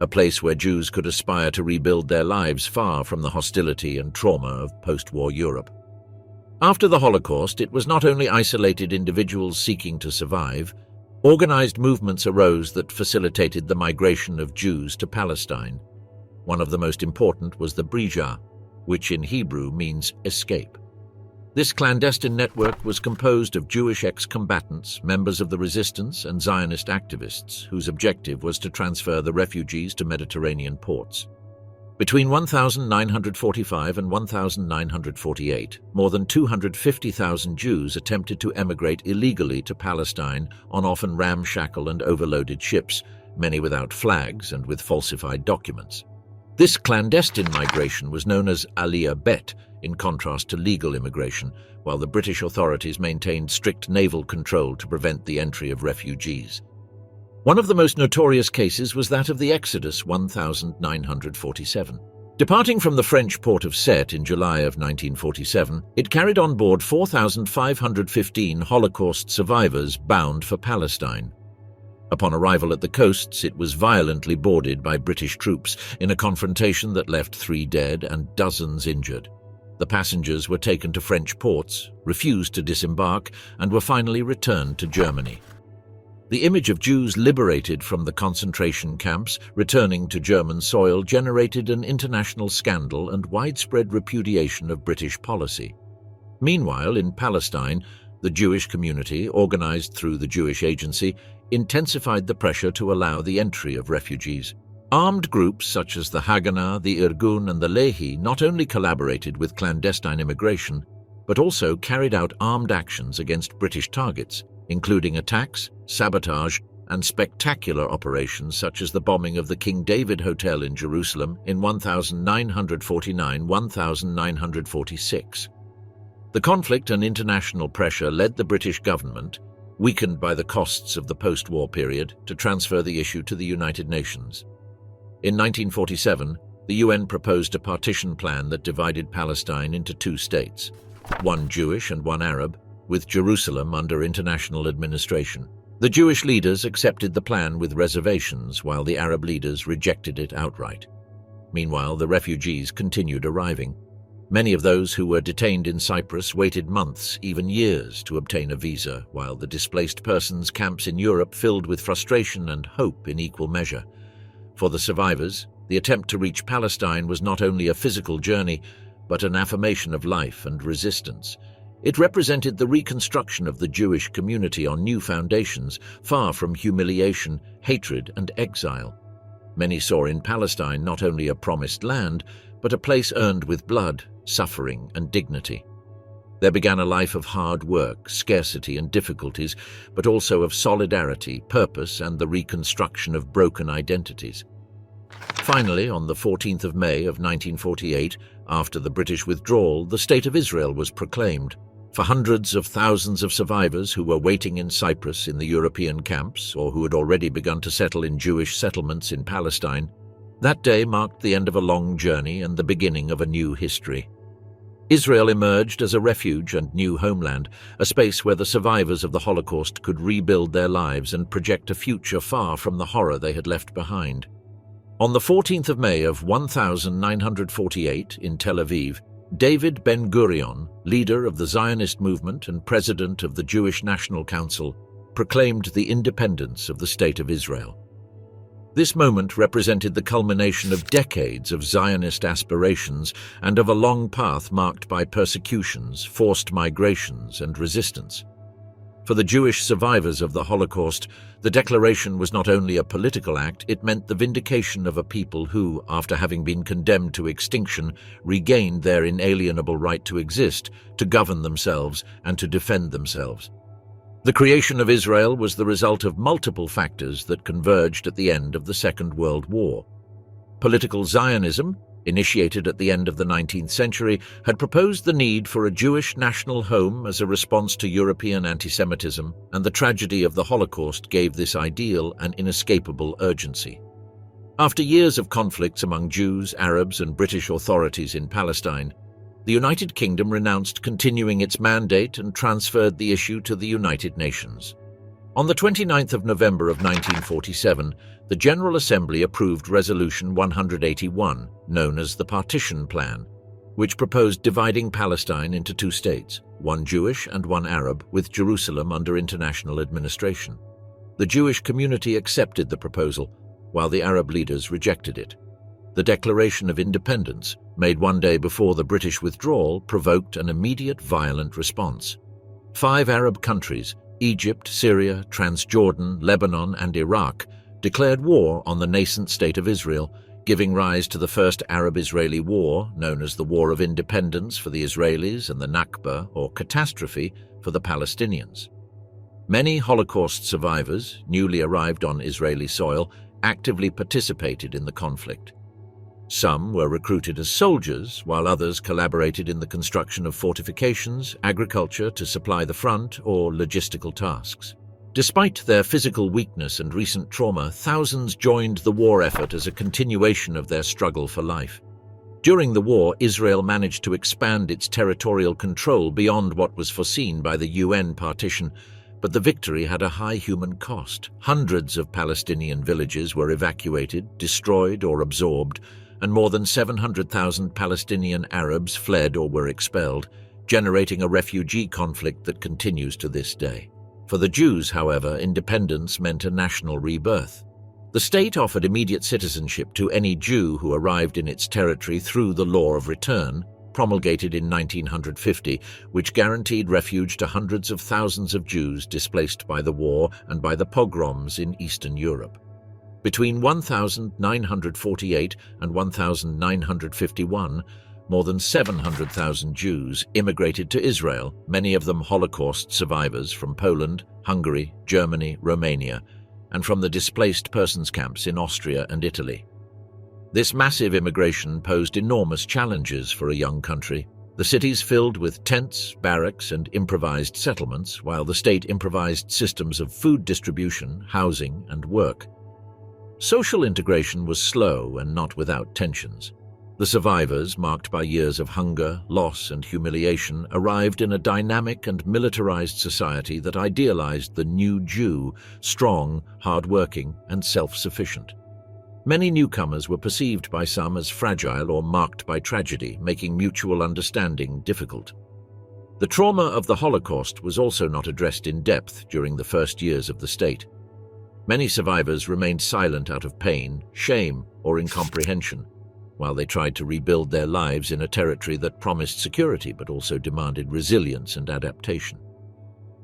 a place where Jews could aspire to rebuild their lives far from the hostility and trauma of post-war Europe. After the Holocaust, it was not only isolated individuals seeking to survive. Organized movements arose that facilitated the migration of Jews to Palestine. One of the most important was the Brija, which in Hebrew means escape. This clandestine network was composed of Jewish ex-combatants, members of the resistance, and Zionist activists, whose objective was to transfer the refugees to Mediterranean ports. Between 1945 and 1948, more than 250,000 Jews attempted to emigrate illegally to Palestine on often ramshackle and overloaded ships, many without flags and with falsified documents. This clandestine migration was known as Aliyah Bet, in contrast to legal immigration, while the British authorities maintained strict naval control to prevent the entry of refugees. One of the most notorious cases was that of the Exodus 1947. Departing from the French port of Sète in July of 1947, it carried on board 4,515 Holocaust survivors bound for Palestine. Upon arrival at the coasts, it was violently boarded by British troops in a confrontation that left 3 dead and dozens injured. The passengers were taken to French ports, refused to disembark, and were finally returned to Germany. The image of Jews liberated from the concentration camps returning to German soil generated an international scandal and widespread repudiation of British policy. Meanwhile, in Palestine, the Jewish community, organized through the Jewish Agency, intensified the pressure to allow the entry of refugees. Armed groups such as the Haganah, the Irgun, and the Lehi not only collaborated with clandestine immigration, but also carried out armed actions against British targets, including attacks, sabotage, and spectacular operations such as the bombing of the King David Hotel in Jerusalem in 1949-1946. The conflict and international pressure led the British government, weakened by the costs of the post-war period, to transfer the issue to the United Nations. In 1947, the UN proposed a partition plan that divided Palestine into 2 states, one Jewish and one Arab, with Jerusalem under international administration. The Jewish leaders accepted the plan with reservations, while the Arab leaders rejected it outright. Meanwhile, the refugees continued arriving. Many of those who were detained in Cyprus waited months, even years, to obtain a visa, while the displaced persons camps in Europe filled with frustration and hope in equal measure. For the survivors, the attempt to reach Palestine was not only a physical journey, but an affirmation of life and resistance. It represented the reconstruction of the Jewish community on new foundations, far from humiliation, hatred, and exile. Many saw in Palestine not only a promised land, but a place earned with blood, suffering, and dignity. There began a life of hard work, scarcity, and difficulties, but also of solidarity, purpose, and the reconstruction of broken identities. Finally, on the 14th of May of 1948, after the British withdrawal, the State of Israel was proclaimed. For hundreds of thousands of survivors who were waiting in Cyprus in the European camps, or who had already begun to settle in Jewish settlements in Palestine, that day marked the end of a long journey and the beginning of a new history. Israel emerged as a refuge and new homeland, a space where the survivors of the Holocaust could rebuild their lives and project a future far from the horror they had left behind. On the 14th of May of 1948 in Tel Aviv, David Ben-Gurion, leader of the Zionist movement and president of the Jewish National Council, proclaimed the independence of the State of Israel. This moment represented the culmination of decades of Zionist aspirations and of a long path marked by persecutions, forced migrations, and resistance. For the Jewish survivors of the Holocaust, the declaration was not only a political act, it meant the vindication of a people who, after having been condemned to extinction, regained their inalienable right to exist, to govern themselves, and to defend themselves. The creation of Israel was the result of multiple factors that converged at the end of the Second World War. Political Zionism, initiated at the end of the 19th century, had proposed the need for a Jewish national home as a response to European antisemitism, and the tragedy of the Holocaust gave this ideal an inescapable urgency. After years of conflicts among Jews, Arabs, and British authorities in Palestine, The United Kingdom renounced continuing its mandate and transferred the issue to the United Nations. On the 29th of November of 1947, the General Assembly approved Resolution 181, known as the Partition Plan, which proposed dividing Palestine into two states, one Jewish and one Arab, with Jerusalem under international administration. The Jewish community accepted the proposal, while the Arab leaders rejected it. The Declaration of Independence, made one day before the British withdrawal, provoked an immediate violent response. 5 Arab countries, Egypt, Syria, Transjordan, Lebanon, and Iraq, declared war on the nascent state of Israel, giving rise to the First Arab-Israeli War, known as the War of Independence for the Israelis and the Nakba, or catastrophe, for the Palestinians. Many Holocaust survivors, newly arrived on Israeli soil, actively participated in the conflict. Some were recruited as soldiers, while others collaborated in the construction of fortifications, agriculture to supply the front, or logistical tasks. Despite their physical weakness and recent trauma, thousands joined the war effort as a continuation of their struggle for life. During the war, Israel managed to expand its territorial control beyond what was foreseen by the UN partition, but the victory had a high human cost. Hundreds of Palestinian villages were evacuated, destroyed, or absorbed, and more than 700,000 Palestinian Arabs fled or were expelled, generating a refugee conflict that continues to this day. For the Jews, however, independence meant a national rebirth. The state offered immediate citizenship to any Jew who arrived in its territory through the Law of Return, promulgated in 1950, which guaranteed refuge to hundreds of thousands of Jews displaced by the war and by the pogroms in Eastern Europe. Between 1948 and 1951, more than 700,000 Jews immigrated to Israel, many of them Holocaust survivors from Poland, Hungary, Germany, Romania, and from the displaced persons camps in Austria and Italy. This massive immigration posed enormous challenges for a young country. The cities filled with tents, barracks, and improvised settlements, while the state improvised systems of food distribution, housing, and work. Social integration was slow and not without tensions. The survivors, marked by years of hunger, loss, and humiliation, arrived in a dynamic and militarized society that idealized the new Jew, strong, hard-working, and self-sufficient. Many newcomers were perceived by some as fragile or marked by tragedy, making mutual understanding difficult. The trauma of the Holocaust was also not addressed in depth during the first years of the state. Many survivors remained silent out of pain, shame, or incomprehension, while they tried to rebuild their lives in a territory that promised security but also demanded resilience and adaptation.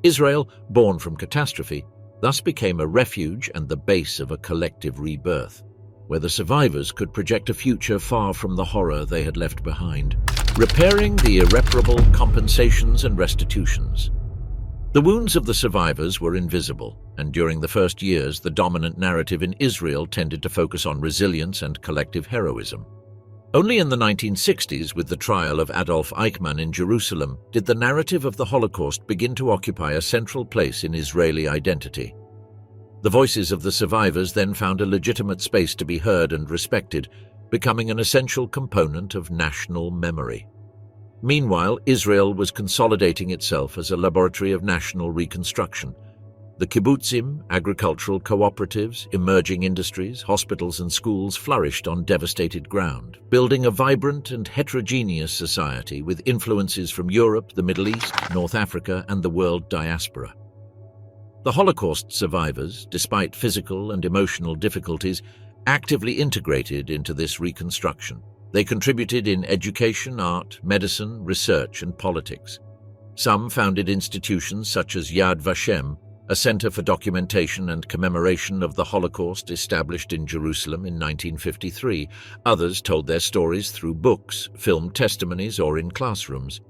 Israel, born from catastrophe, thus became a refuge and the base of a collective rebirth, where the survivors could project a future far from the horror they had left behind, repairing the irreparable compensations and restitutions. The wounds of the survivors were invisible, and during the first years, the dominant narrative in Israel tended to focus on resilience and collective heroism. Only in the 1960s, with the trial of Adolf Eichmann in Jerusalem, did the narrative of the Holocaust begin to occupy a central place in Israeli identity. The voices of the survivors then found a legitimate space to be heard and respected, becoming an essential component of national memory. Meanwhile, Israel was consolidating itself as a laboratory of national reconstruction. The kibbutzim, agricultural cooperatives, emerging industries, hospitals and schools flourished on devastated ground, building a vibrant and heterogeneous society with influences from Europe, the Middle East, North Africa, and the world diaspora. The Holocaust survivors, despite physical and emotional difficulties, actively integrated into this reconstruction. They contributed in education, art, medicine, research, and politics. Some founded institutions such as Yad Vashem, a center for documentation and commemoration of the Holocaust established in Jerusalem in 1953. Others told their stories through books, filmed testimonies, or in classrooms.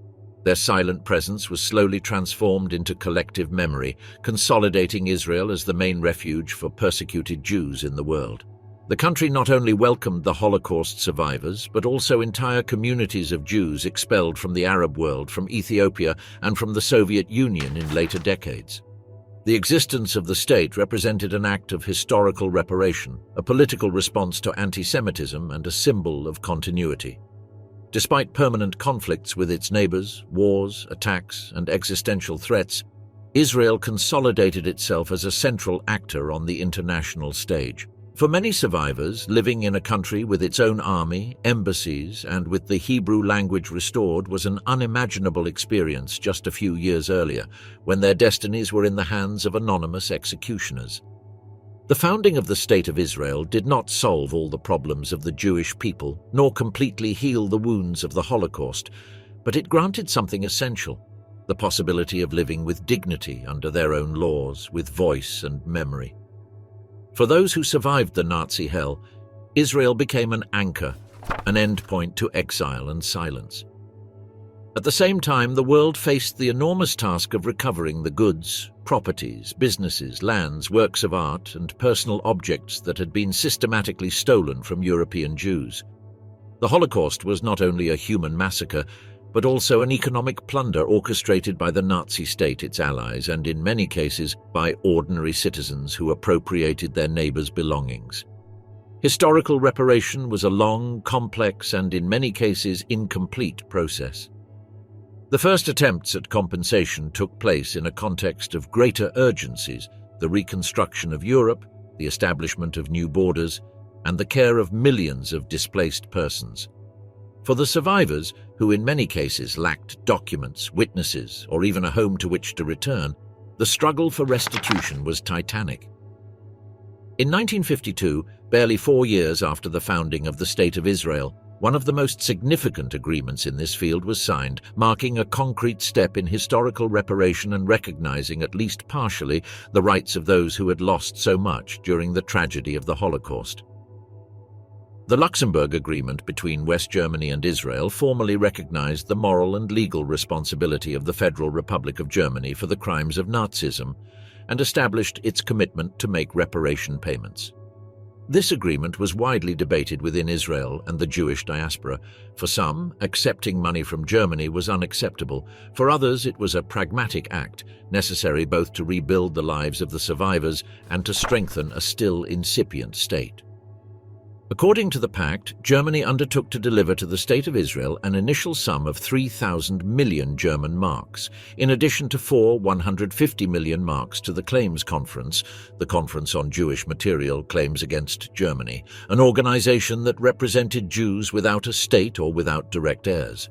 Their silent presence was slowly transformed into collective memory, consolidating Israel as the main refuge for persecuted Jews in the world. The country not only welcomed the Holocaust survivors, but also entire communities of Jews expelled from the Arab world, from Ethiopia, and from the Soviet Union in later decades. The existence of the state represented an act of historical reparation, a political response to antisemitism, and a symbol of continuity. Despite permanent conflicts with its neighbors, wars, attacks, and existential threats, Israel consolidated itself as a central actor on the international stage. For many survivors, living in a country with its own army, embassies, and with the Hebrew language restored was an unimaginable experience just a few years earlier, when their destinies were in the hands of anonymous executioners. The founding of the State of Israel did not solve all the problems of the Jewish people, nor completely heal the wounds of the Holocaust, but it granted something essential: the possibility of living with dignity under their own laws, with voice and memory. For those who survived the Nazi hell, Israel became an anchor, an endpoint to exile and silence. At the same time, the world faced the enormous task of recovering the goods, properties, businesses, lands, works of art, and personal objects that had been systematically stolen from European Jews. The Holocaust was not only a human massacre, but also an economic plunder orchestrated by the Nazi state, its allies, and in many cases by ordinary citizens who appropriated their neighbors' belongings. Historical reparation was a long, complex, and in many cases incomplete process. The first attempts at compensation took place in a context of greater urgencies: the reconstruction of Europe, the establishment of new borders, and the care of millions of displaced persons. For the survivors, who in many cases lacked documents, witnesses, or even a home to which to return, the struggle for restitution was titanic. In 1952, barely 4 years after the founding of the State of Israel, one of the most significant agreements in this field was signed, marking a concrete step in historical reparation and recognizing, at least partially, the rights of those who had lost so much during the tragedy of the Holocaust. The Luxembourg Agreement between West Germany and Israel formally recognized the moral and legal responsibility of the Federal Republic of Germany for the crimes of Nazism and established its commitment to make reparation payments. This agreement was widely debated within Israel and the Jewish diaspora. For some, accepting money from Germany was unacceptable. For others, it was a pragmatic act, necessary both to rebuild the lives of the survivors and to strengthen a still incipient state. According to the pact, Germany undertook to deliver to the State of Israel an initial sum of 3,000 million German marks, in addition to 150 million marks to the Claims Conference, the Conference on Jewish Material Claims Against Germany, an organization that represented Jews without a state or without direct heirs.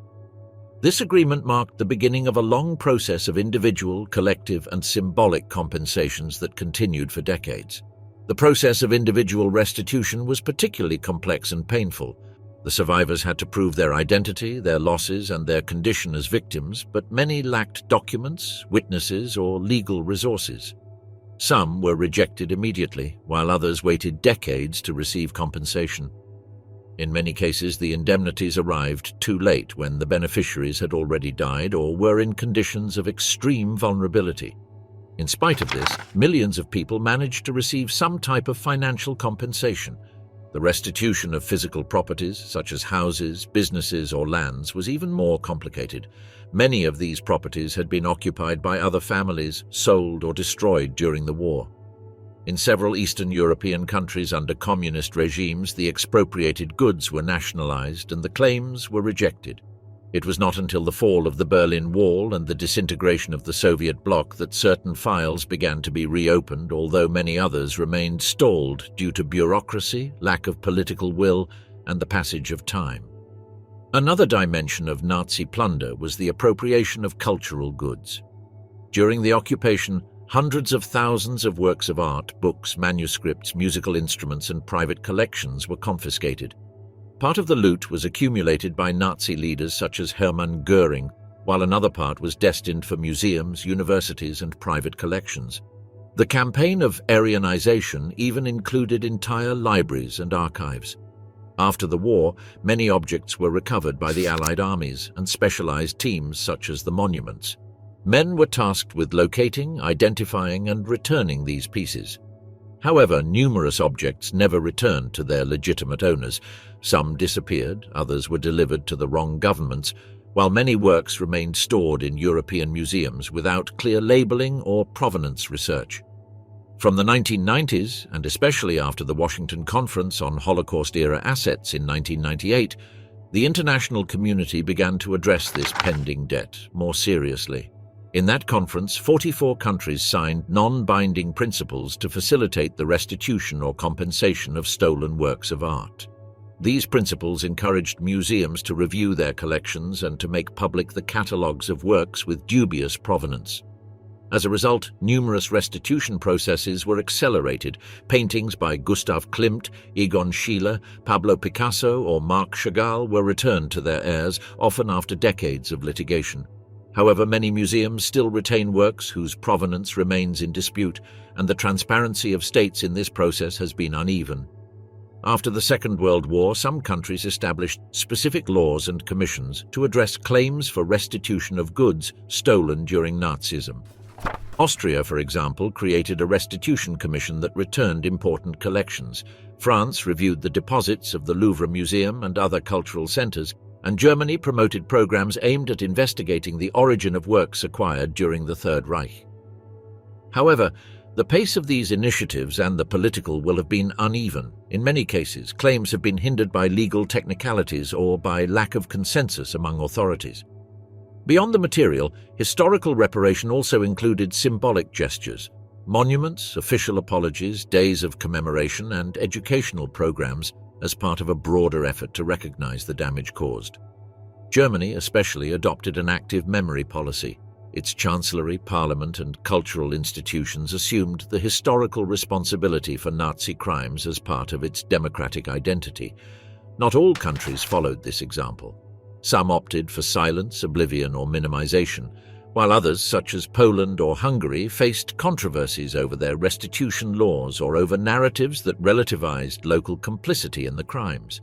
This agreement marked the beginning of a long process of individual, collective, and symbolic compensations that continued for decades. The process of individual restitution was particularly complex and painful. The survivors had to prove their identity, their losses, and their condition as victims, but many lacked documents, witnesses, or legal resources. Some were rejected immediately, while others waited decades to receive compensation. In many cases, the indemnities arrived too late when the beneficiaries had already died or were in conditions of extreme vulnerability. In spite of this, millions of people managed to receive some type of financial compensation. The restitution of physical properties, such as houses, businesses, or lands, was even more complicated. Many of these properties had been occupied by other families, sold or destroyed during the war. In several Eastern European countries under communist regimes, the expropriated goods were nationalized and the claims were rejected. It was not until the fall of the Berlin Wall and the disintegration of the Soviet bloc that certain files began to be reopened, although many others remained stalled due to bureaucracy, lack of political will, and the passage of time. Another dimension of Nazi plunder was the appropriation of cultural goods. During the occupation, hundreds of thousands of works of art, books, manuscripts, musical instruments, and private collections were confiscated. Part of the loot was accumulated by Nazi leaders such as Hermann Göring, while another part was destined for museums, universities, and private collections. The campaign of Aryanization even included entire libraries and archives. After the war, many objects were recovered by the Allied armies and specialized teams such as the monuments. Men were tasked with locating, identifying, and returning these pieces. However, numerous objects never returned to their legitimate owners. Some disappeared, others were delivered to the wrong governments, while many works remained stored in European museums without clear labeling or provenance research. From the 1990s, and especially after the Washington Conference on Holocaust-era assets in 1998, The international community began to address this pending debt more seriously. In that conference, 44 countries signed non-binding principles to facilitate the restitution or compensation of stolen works of art. These principles encouraged museums to review their collections and to make public the catalogues of works with dubious provenance. As a result, numerous restitution processes were accelerated. Paintings by Gustav Klimt, Egon Schiele, Pablo Picasso, or Marc Chagall were returned to their heirs, often after decades of litigation. However, many museums still retain works whose provenance remains in dispute, and the transparency of states in this process has been uneven. After the Second World War, some countries established specific laws and commissions to address claims for restitution of goods stolen during Nazism. Austria, for example, created a restitution commission that returned important collections. France reviewed the deposits of the Louvre Museum and other cultural centers, and Germany promoted programs aimed at investigating the origin of works acquired during the Third Reich. However, the pace of these initiatives and the political will have been uneven. In many cases, claims have been hindered by legal technicalities or by lack of consensus among authorities. Beyond the material, historical reparation also included symbolic gestures. Monuments, official apologies, days of commemoration, and educational programs as part of a broader effort to recognize the damage caused. Germany especially adopted an active memory policy. Its chancellery, parliament, and cultural institutions assumed the historical responsibility for Nazi crimes as part of its democratic identity. Not all countries followed this example. Some opted for silence, oblivion, or minimization, while others, such as Poland or Hungary, faced controversies over their restitution laws or over narratives that relativized local complicity in the crimes.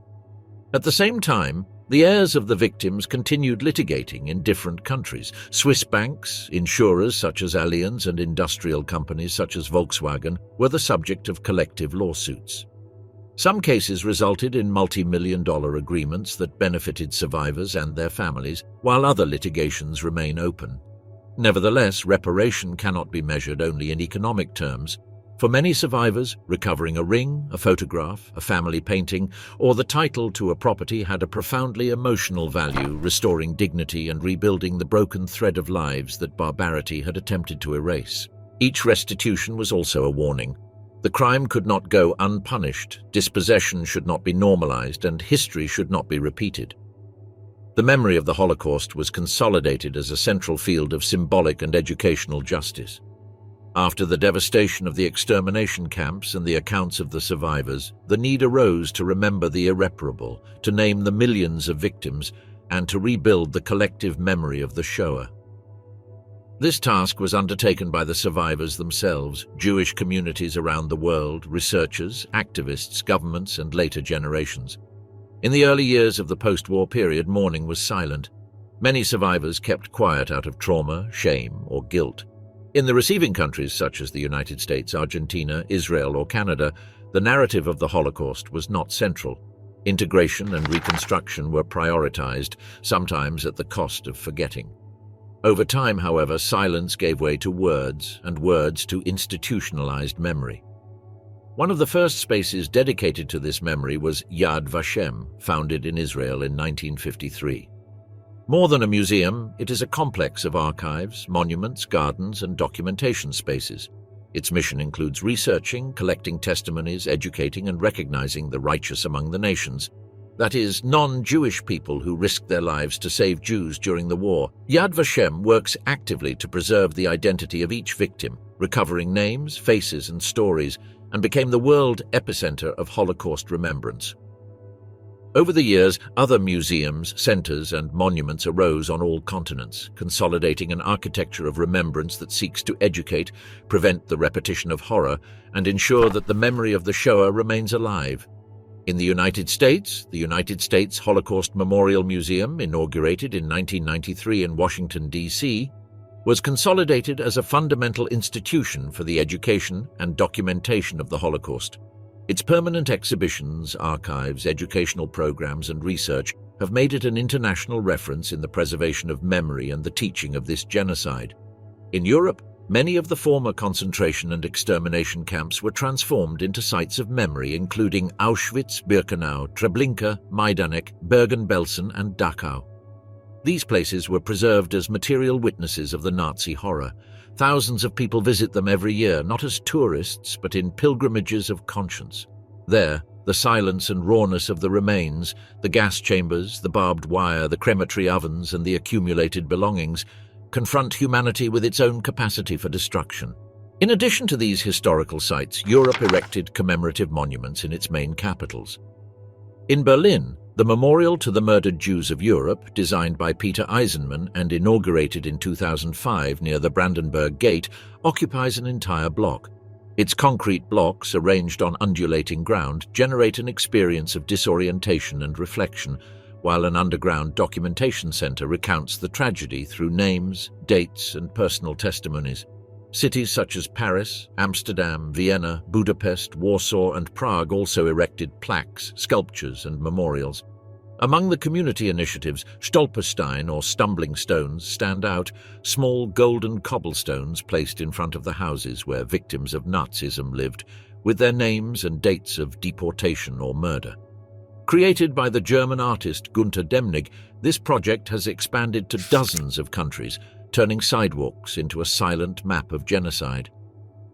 At the same time, the heirs of the victims continued litigating in different countries. Swiss banks, insurers such as Allianz, and industrial companies such as Volkswagen were the subject of collective lawsuits. Some cases resulted in multi-million-dollar agreements that benefited survivors and their families, while other litigations remain open. Nevertheless, reparation cannot be measured only in economic terms. For many survivors, recovering a ring, a photograph, a family painting, or the title to a property had a profoundly emotional value, restoring dignity and rebuilding the broken thread of lives that barbarity had attempted to erase. Each restitution was also a warning. The crime could not go unpunished, dispossession should not be normalized, and history should not be repeated. The memory of the Holocaust was consolidated as a central field of symbolic and educational justice. After the devastation of the extermination camps and the accounts of the survivors, the need arose to remember the irreparable, to name the millions of victims, and to rebuild the collective memory of the Shoah. This task was undertaken by the survivors themselves, Jewish communities around the world, researchers, activists, governments, and later generations. In the early years of the post-war period, mourning was silent. Many survivors kept quiet out of trauma, shame, or guilt. In the receiving countries such as the United States, Argentina, Israel, or Canada, the narrative of the Holocaust was not central. Integration and reconstruction were prioritized, sometimes at the cost of forgetting. Over time, however, silence gave way to words, and words to institutionalized memory. One of the first spaces dedicated to this memory was Yad Vashem, founded in Israel in 1953. More than a museum, it is a complex of archives, monuments, gardens, and documentation spaces. Its mission includes researching, collecting testimonies, educating, and recognizing the righteous among the nations. That is, non-Jewish people who risked their lives to save Jews during the war. Yad Vashem works actively to preserve the identity of each victim, recovering names, faces, and stories, and became the world epicenter of Holocaust remembrance. Over the years, other museums, centers, and monuments arose on all continents, consolidating an architecture of remembrance that seeks to educate, prevent the repetition of horror, and ensure that the memory of the Shoah remains alive. In the United States Holocaust Memorial Museum, inaugurated in 1993 in Washington, D.C., was consolidated as a fundamental institution for the education and documentation of the Holocaust. Its permanent exhibitions, archives, educational programs, and research have made it an international reference in the preservation of memory and the teaching of this genocide. In Europe, Many of the former concentration and extermination camps were transformed into sites of memory, including Auschwitz, Birkenau, Treblinka, Majdanek, Bergen-Belsen, and Dachau. These places were preserved as material witnesses of the Nazi horror. Thousands of people visit them every year, not as tourists, but in pilgrimages of conscience. There, the silence and rawness of the remains, the gas chambers, the barbed wire, the crematory ovens, and the accumulated belongings confront humanity with its own capacity for destruction. In addition to these historical sites, Europe erected commemorative monuments in its main capitals. In Berlin, the Memorial to the Murdered Jews of Europe, designed by Peter Eisenman and inaugurated in 2005 near the Brandenburg Gate, occupies an entire block. Its concrete blocks, arranged on undulating ground, generate an experience of disorientation and reflection, while an underground documentation center recounts the tragedy through names, dates, and personal testimonies. Cities such as Paris, Amsterdam, Vienna, Budapest, Warsaw, and Prague also erected plaques, sculptures, and memorials. Among the community initiatives, Stolperstein, or stumbling stones, stand out, small golden cobblestones placed in front of the houses where victims of Nazism lived, with their names and dates of deportation or murder. Created by the German artist Gunter Demnig, this project has expanded to dozens of countries, turning sidewalks into a silent map of genocide.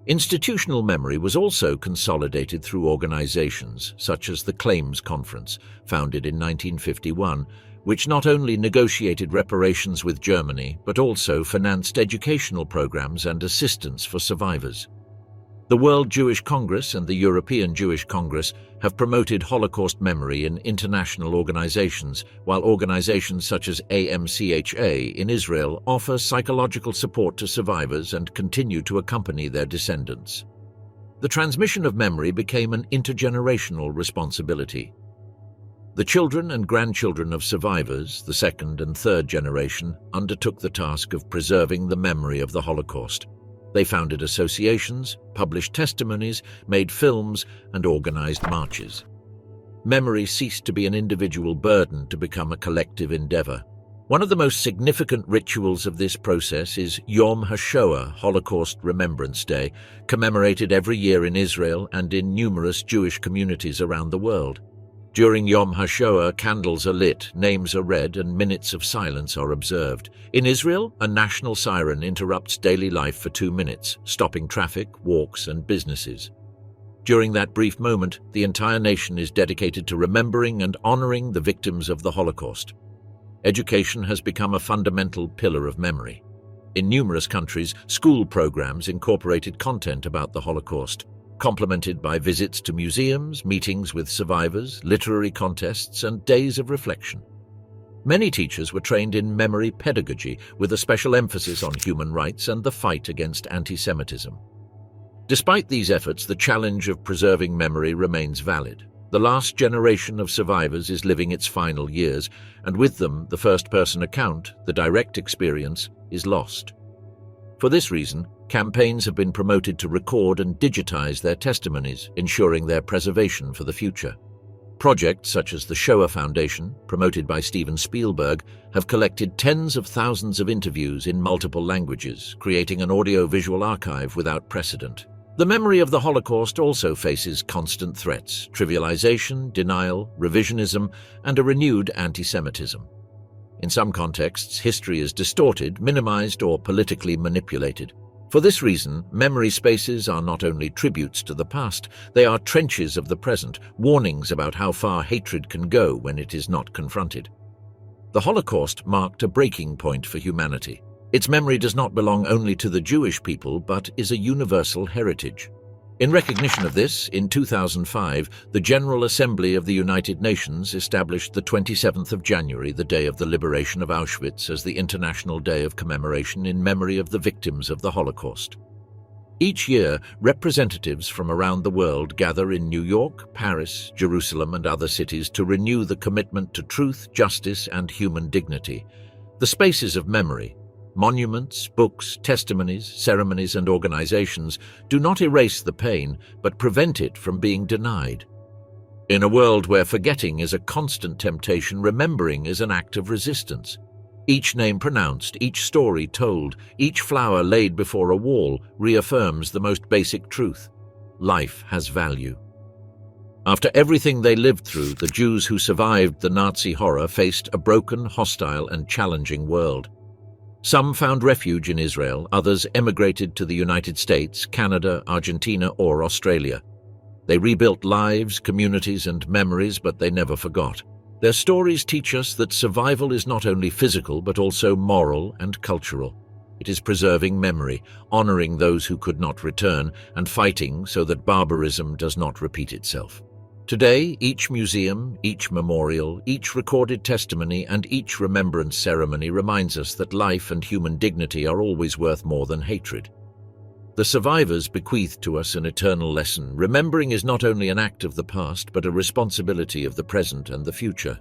Institutional memory was also consolidated through organizations such as the Claims Conference, founded in 1951, which not only negotiated reparations with Germany, but also financed educational programs and assistance for survivors. The World Jewish Congress and the European Jewish Congress have promoted Holocaust memory in international organizations, while organizations such as AMCHA in Israel offer psychological support to survivors and continue to accompany their descendants. The transmission of memory became an intergenerational responsibility. The children and grandchildren of survivors, the second and third generation, undertook the task of preserving the memory of the Holocaust. They founded associations, published testimonies, made films, and organized marches. Memory ceased to be an individual burden to become a collective endeavor. One of the most significant rituals of this process is Yom HaShoah, Holocaust Remembrance Day, commemorated every year in Israel and in numerous Jewish communities around the world. During Yom HaShoah, candles are lit, names are read, and minutes of silence are observed. In Israel, a national siren interrupts daily life for 2 minutes, stopping traffic, walks, and businesses. During that brief moment, the entire nation is dedicated to remembering and honoring the victims of the Holocaust. Education has become a fundamental pillar of memory. In numerous countries, school programs incorporated content about the Holocaust, complemented by visits to museums, meetings with survivors, literary contests, and days of reflection. Many teachers were trained in memory pedagogy, with a special emphasis on human rights and the fight against antisemitism. Despite these efforts, the challenge of preserving memory remains valid. The last generation of survivors is living its final years, and with them, the first-person account, the direct experience, is lost. For this reason, campaigns have been promoted to record and digitize their testimonies, ensuring their preservation for the future. Projects such as the Shoah Foundation, promoted by Steven Spielberg, have collected tens of thousands of interviews in multiple languages, creating an audio-visual archive without precedent. The memory of the Holocaust also faces constant threats: trivialization, denial, revisionism, and a renewed anti-Semitism. In some contexts, history is distorted, minimized, or politically manipulated. For this reason, memory spaces are not only tributes to the past, they are trenches of the present, warnings about how far hatred can go when it is not confronted. The Holocaust marked a breaking point for humanity. Its memory does not belong only to the Jewish people, but is a universal heritage. In recognition of this, in 2005, the General Assembly of the United Nations established the 27th of January, the day of the liberation of Auschwitz, as the International Day of Commemoration in memory of the victims of the Holocaust. Each year, representatives from around the world gather in New York, Paris, Jerusalem, and other cities to renew the commitment to truth, justice, and human dignity. The spaces of memory, monuments, books, testimonies, ceremonies, and organizations do not erase the pain, but prevent it from being denied. In a world where forgetting is a constant temptation, remembering is an act of resistance. Each name pronounced, each story told, each flower laid before a wall reaffirms the most basic truth: life has value. After everything they lived through, the Jews who survived the Nazi horror faced a broken, hostile, and challenging world. Some found refuge in Israel, others emigrated to the United States, Canada, Argentina, or Australia. They rebuilt lives, communities, and memories, but they never forgot. Their stories teach us that survival is not only physical, but also moral and cultural. It is preserving memory, honoring those who could not return, and fighting so that barbarism does not repeat itself. Today, each museum, each memorial, each recorded testimony, and each remembrance ceremony reminds us that life and human dignity are always worth more than hatred. The survivors bequeath to us an eternal lesson. Remembering is not only an act of the past, but a responsibility of the present and the future.